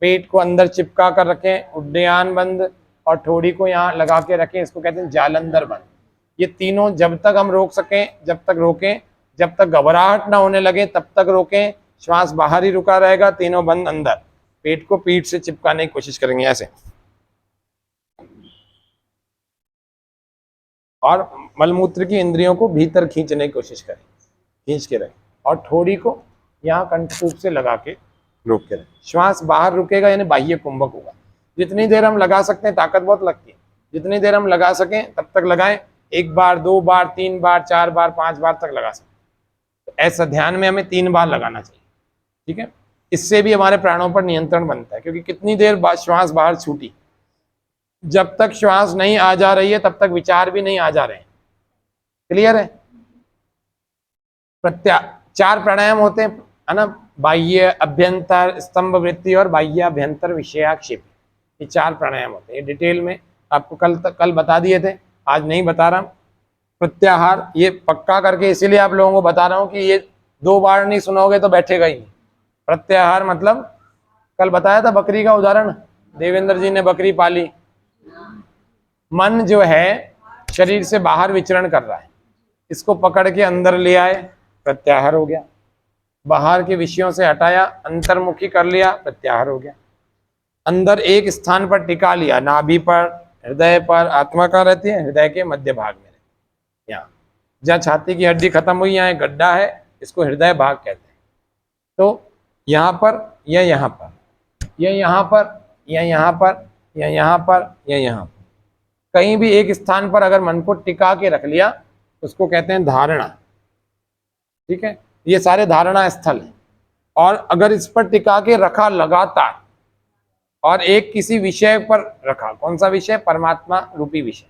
पेट को अंदर चिपका कर रखें, उड्डयन बंद, और ठोड़ी को यहाँ लगा के रखें, इसको कहते हैं जालंधर बंद। ये तीनों जब तक हम रोक सकें, जब तक रोकें, जब तक घबराहट ना होने लगे तब तक रोकें। श्वास बाहर ही रुका रहेगा, तीनों बंद अंदर। पेट को पीठ से चिपकाने की कोशिश करेंगे ऐसे, और मलमूत्र की इंद्रियों को भीतर खींचने की कोशिश करें, खींच के रखें, और ठोड़ी को यहाँ कंठकूप से लगा के रोक के रखें। श्वास बाहर रुकेगा यानी बाह्य कुंभक होगा। जितनी देर हम लगा सकते हैं, ताकत बहुत लगती है, जितनी देर हम लगा सकें तब तक लगाएं। 1 बार, 2 बार, 3 बार, 4 बार, 5 बार तक लगा सकते हैं। तो ऐसा ध्यान में हमें 3 बार लगाना चाहिए, ठीक है। इससे भी हमारे प्राणों पर नियंत्रण बनता है, क्योंकि कितनी देर बाद श्वास बाहर छूटी, जब तक श्वास नहीं आ जा रही है तब तक विचार भी नहीं आ जा रहे हैं। क्लियर है? 4 प्राणायाम होते हैं, है ना, बाह्य अभ्यंतर स्तंभ वृत्ति और बाह्य अभ्यंतर विषयाक्षेप, ये 4 प्राणायाम होते हैं। ये डिटेल में आपको कल बता दिए थे, आज नहीं बता रहा। प्रत्याहार ये पक्का करके इसीलिए आप लोगों को बता रहा हूँ कि ये 2 बार नहीं सुनोगे तो बैठेगा ही नहीं। प्रत्याहार मतलब कल बताया था बकरी का उदाहरण, देवेंद्र जी ने बकरी पाली, मन जो है शरीर से बाहर विचरण कर रहा है, इसको पकड़ के अंदर ले आए, प्रत्याहार हो गया। बाहर के विषयों से हटाया, अंतर्मुखी कर लिया, प्रत्याहार हो गया। अंदर एक स्थान पर टिका लिया, नाभि पर, हृदय पर। आत्मा कहाँ रहती है? हृदय के मध्य भाग में, यहाँ जहाँ छाती की हड्डी खत्म हुई, यहाँ एक गड्ढा है, इसको हृदय भाग कहते हैं। तो यहाँ पर या यहाँ पर या यहाँ पर या यहाँ पर या यहाँ पर या यहाँ पर, कहीं भी एक स्थान पर अगर मन को टिका के रख लिया उसको कहते हैं धारणा, ठीक है। ये सारे धारणा स्थल हैं, और अगर इस पर टिका के रखा लगातार, और एक किसी विषय पर रखा, कौन सा विषय? परमात्मा रूपी विषय,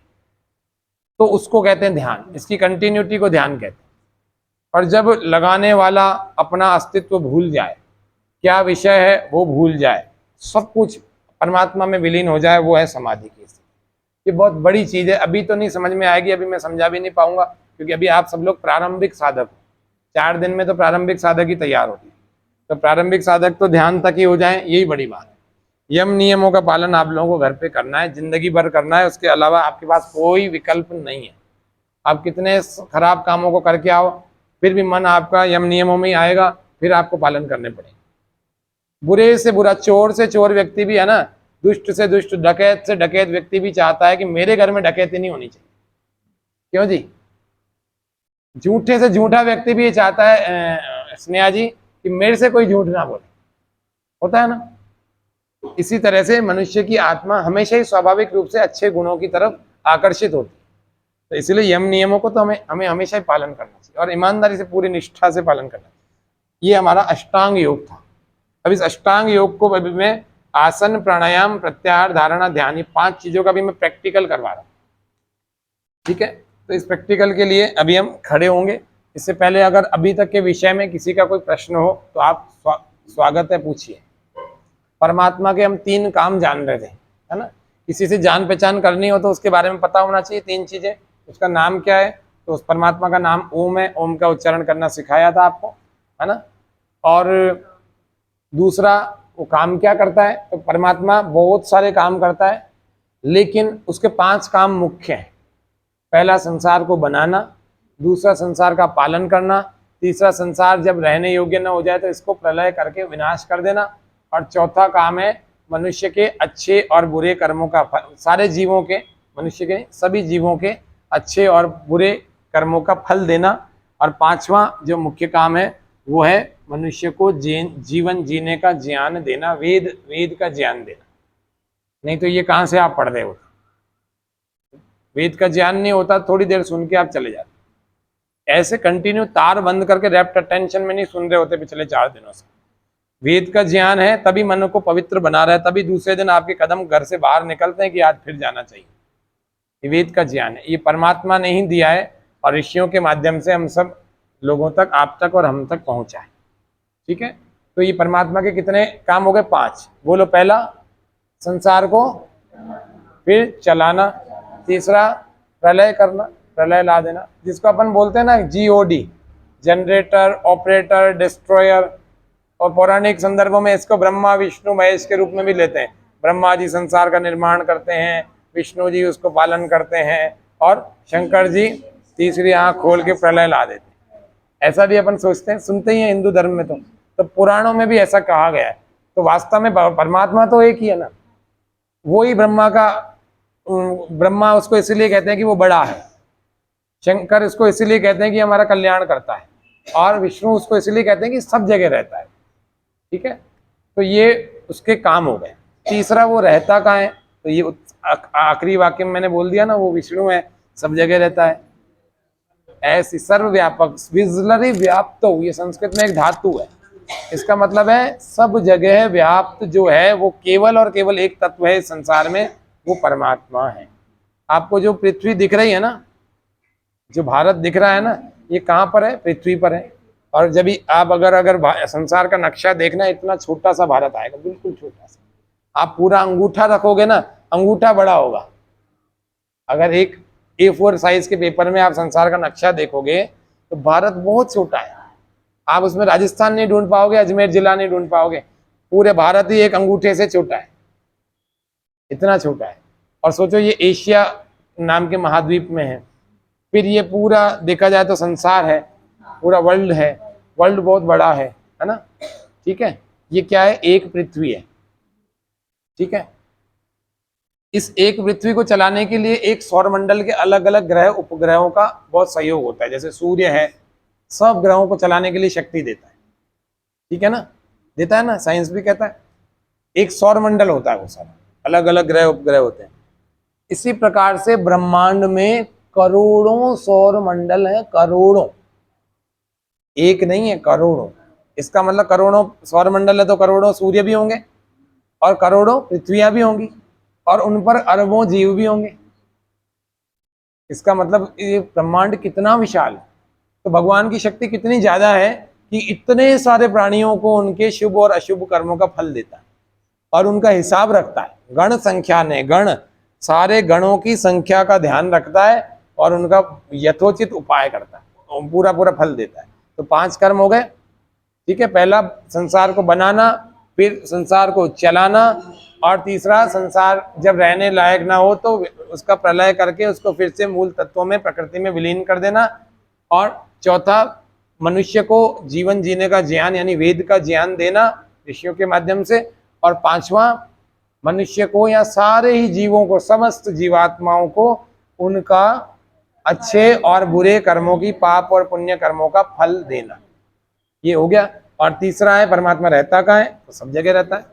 तो उसको कहते हैं ध्यान। इसकी कंटिन्यूटी को ध्यान कहते हैं। और जब लगाने वाला अपना अस्तित्व भूल जाए, क्या विषय है वो भूल जाए, सब कुछ परमात्मा में विलीन हो जाए, वो है समाधि की स्थिति। ये बहुत बड़ी चीज है, अभी तो नहीं समझ में आएगी, अभी मैं समझा भी नहीं पाऊंगा, क्योंकि अभी आप सब लोग प्रारंभिक साधक हो। 4 दिन में तो प्रारंभिक साधक ही तैयार होती है, तो प्रारंभिक साधक तो ध्यान तक ही हो जाए, यही बड़ी बात है। यम नियमों का पालन आप लोगों को घर पे करना है, जिंदगी भर करना है, उसके अलावा आपके पास कोई विकल्प नहीं है। आप कितने खराब कामों को करके आओ, फिर भी मन आपका यम नियमों में ही आएगा, फिर आपको पालन करने पड़ेंगे। बुरे से बुरा, चोर से चोर व्यक्ति भी है ना, दुष्ट से दुष्ट, डकैत से डकैत व्यक्ति भी चाहता है कि मेरे घर में डकैती नहीं होनी चाहिए। क्यों जी? झूठे से झूठा व्यक्ति भी ये चाहता है स्नेहा जी कि मेरे से कोई झूठ ना बोले, होता है ना। इसी तरह से मनुष्य की आत्मा हमेशा ही स्वाभाविक रूप से अच्छे गुणों की तरफ आकर्षित होती है। तो इसलिए यम नियमों को तो हमें हमेशा ही पालन करना चाहिए, और ईमानदारी से, पूरी निष्ठा से पालन करना चाहिए। ये हमारा अष्टांग योग था। अब इस अष्टांग योग को अभी मैं आसन, प्राणायाम, प्रत्याहार, धारणा, ध्यान, ये 5 चीजों का भी मैं प्रैक्टिकल करवा रहा हूँ, ठीक है। तो इस प्रैक्टिकल के लिए अभी हम खड़े होंगे। इससे पहले अगर अभी तक के विषय में किसी का कोई प्रश्न हो तो आप स्वागत है, पूछिए। परमात्मा के हम 3 काम जान रहे थे, है ना। किसी से जान पहचान करनी हो तो उसके बारे में पता होना चाहिए 3 चीजें। उसका नाम क्या है? तो उस परमात्मा का नाम ओम है, ओम का उच्चारण करना सिखाया था आपको, है ना। और दूसरा, वो काम क्या करता है? तो परमात्मा बहुत सारे काम करता है, लेकिन उसके 5 काम मुख्य हैं। पहला, संसार को बनाना। दूसरा, संसार का पालन करना। तीसरा, संसार जब रहने योग्य न हो जाए तो इसको प्रलय करके विनाश कर देना। और चौथा काम है मनुष्य के अच्छे और बुरे कर्मों का फल, सारे जीवों के, मनुष्य के सभी जीवों के अच्छे और बुरे कर्मों का फल देना। और 5वां जो मुख्य काम है वो है मनुष्य को जीवन जीने का ज्ञान देना, वेद का ज्ञान देना। नहीं तो ये कहाँ से आप पढ़ रहे हो? वेद का ज्ञान नहीं होता, थोड़ी देर सुन के आप चले जाते। ऐसे कंटिन्यू तार बंद करके रैप्ट अटेंशन में नहीं सुन रहे होते पिछले 4 दिनों से। वेद का ज्ञान है तभी मन को पवित्र बना रहा है, तभी दूसरे दिन आपके कदम घर से बाहर निकलते हैं कि आज फिर जाना चाहिए। ये वेद का ज्ञान है, ये परमात्मा ने ही दिया है और ऋषियों के माध्यम से हम सब लोगों तक, आप तक और हम तक पहुंचा है। ठीक है, तो ये परमात्मा के कितने काम हो गए? 5। बोलो, पहला संसार को फिर चलाना, तीसरा प्रलय करना, प्रलय ला देना, जिसको अपन बोलते हैं ना GOD, जनरेटर, ऑपरेटर, डिस्ट्रॉयर, और पौराणिक संदर्भों में इसको ब्रह्मा विष्णु महेश के रूप में भी लेते हैं। ब्रह्मा जी संसार का निर्माण करते हैं, विष्णु जी उसको पालन करते हैं और शंकर जी तीसरी आंख खोल के प्रलय ला देते हैं। ऐसा भी अपन सोचते हैं, सुनते ही हैं हिंदू धर्म में, तो पुराणों में भी ऐसा कहा गया है। तो वास्तव में परमात्मा तो एक ही है ना, वो ही ब्रह्मा का, ब्रह्मा उसको इसीलिए कहते हैं कि वो बड़ा है, शंकर इसको इसीलिए कहते हैं कि हमारा कल्याण करता है, और विष्णु उसको इसीलिए कहते हैं कि सब जगह रहता है। ठीक है, तो ये उसके काम हो गए। तीसरा, वो रहता कहाँ है? तो ये आखिरी वाक्य में मैंने बोल दिया ना, वो विष्णु है, सब जगह रहता है। ऐसी सर्वव्यापक, विजलरी व्याप्त, ये संस्कृत में एक धातु है, इसका मतलब है सब जगह व्याप्त जो है वो केवल और केवल एक तत्व है इस संसार में, वो परमात्मा है। आपको जो पृथ्वी दिख रही है ना, जो भारत दिख रहा है ना, ये कहाँ पर है? पृथ्वी पर है। और जब भी आप अगर संसार का नक्शा देखना, इतना छोटा सा भारत आएगा, बिल्कुल छोटा सा। आप पूरा अंगूठा रखोगे ना, अंगूठा बड़ा होगा। अगर एक A4 साइज के पेपर में आप संसार का नक्शा देखोगे तो भारत बहुत छोटा है, आप उसमें राजस्थान नहीं ढूंढ पाओगे, अजमेर जिला नहीं ढूंढ पाओगे। पूरे भारत ही एक अंगूठे से छोटा है, इतना छोटा है। और सोचो ये एशिया नाम के महाद्वीप में है, फिर ये पूरा देखा जाए तो संसार है, पूरा वर्ल्ड है, वर्ल्ड बहुत बड़ा है ना। ठीक है, ये क्या है? एक पृथ्वी है। ठीक है, इस एक पृथ्वी को चलाने के लिए एक सौरमंडल के अलग अलग ग्रह उपग्रहों का बहुत सहयोग होता है। जैसे सूर्य है, सब ग्रहों को चलाने के लिए शक्ति देता है। ठीक है ना, देता है ना, साइंस भी कहता है। एक सौरमंडल होता है, वो सारा अलग अलग ग्रह उपग्रह होते हैं। इसी प्रकार से ब्रह्मांड में करोड़ों सौरमंडल है, करोड़ों, एक नहीं है, करोड़ों। इसका मतलब करोड़ों सौरमंडल है तो करोड़ों सूर्य भी होंगे और करोड़ों पृथ्वियां भी होंगी और उन पर अरबों जीव भी होंगे। इसका मतलब ये ब्रह्मांड कितना विशाल है। तो भगवान की शक्ति कितनी ज्यादा है कि इतने सारे प्राणियों को उनके शुभ और अशुभ कर्मों का फल देता है और उनका हिसाब रखता है। गण संख्या ने, गण सारे गणों की संख्या का ध्यान रखता है और उनका यथोचित उपाय करता है, पूरा पूरा फल देता है। तो 5 कर्म हो गए। ठीक है, पहला संसार को बनाना, फिर संसार को चलाना, और तीसरा संसार जब रहने लायक ना हो तो उसका प्रलय करके उसको फिर से मूल तत्वों में, प्रकृति में विलीन कर देना, और चौथा मनुष्य को जीवन जीने का ज्ञान यानी वेद का ज्ञान देना ऋषियों के माध्यम से, और 5वां मनुष्य को या सारे ही जीवों को, समस्त जीवात्माओं को उनका अच्छे और बुरे कर्मों की, पाप और पुण्य कर्मों का फल देना। ये हो गया। और तीसरा है परमात्मा रहता कहाँ है? तो सब जगह रहता है।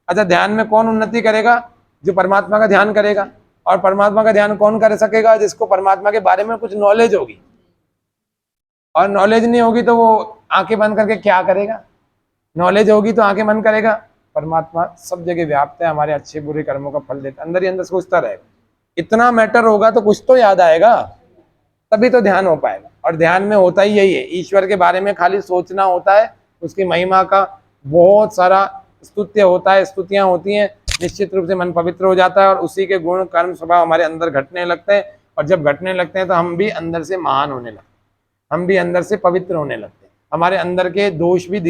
अच्छा, ध्यान में कौन उन्नति करेगा? जो परमात्मा का ध्यान करेगा। और परमात्मा का ध्यान कौन कर सकेगा? जिसको परमात्मा के बारे में कुछ नॉलेज होगी। और नॉलेज नहीं होगी तो वो आंखें बंद करके क्या करेगा? नॉलेज होगी तो आंखें बंद करेगा। परमात्मा सब जगह व्याप्त है, हमारे अच्छे बुरे कर्मों का फल देता है, अंदर ही अंदर सोचता रहेगा। इतना मैटर होगा तो कुछ तो याद आएगा, तभी तो ध्यान हो पाएगा। और ध्यान में होता ही यही है, ईश्वर के बारे में खाली सोचना होता है, उसकी महिमा का बहुत सारा स्तुत्य होता है, स्तुतियां होती हैं, निश्चित रूप से मन पवित्र हो जाता है और उसी के गुण कर्म स्वभाव हमारे अंदर घटने लगते हैं। और जब घटने लगते हैं तो हम भी अंदर से महान होने लगते हैं, हम भी अंदर से पवित्र होने लगते हैं, हमारे अंदर के दोष भी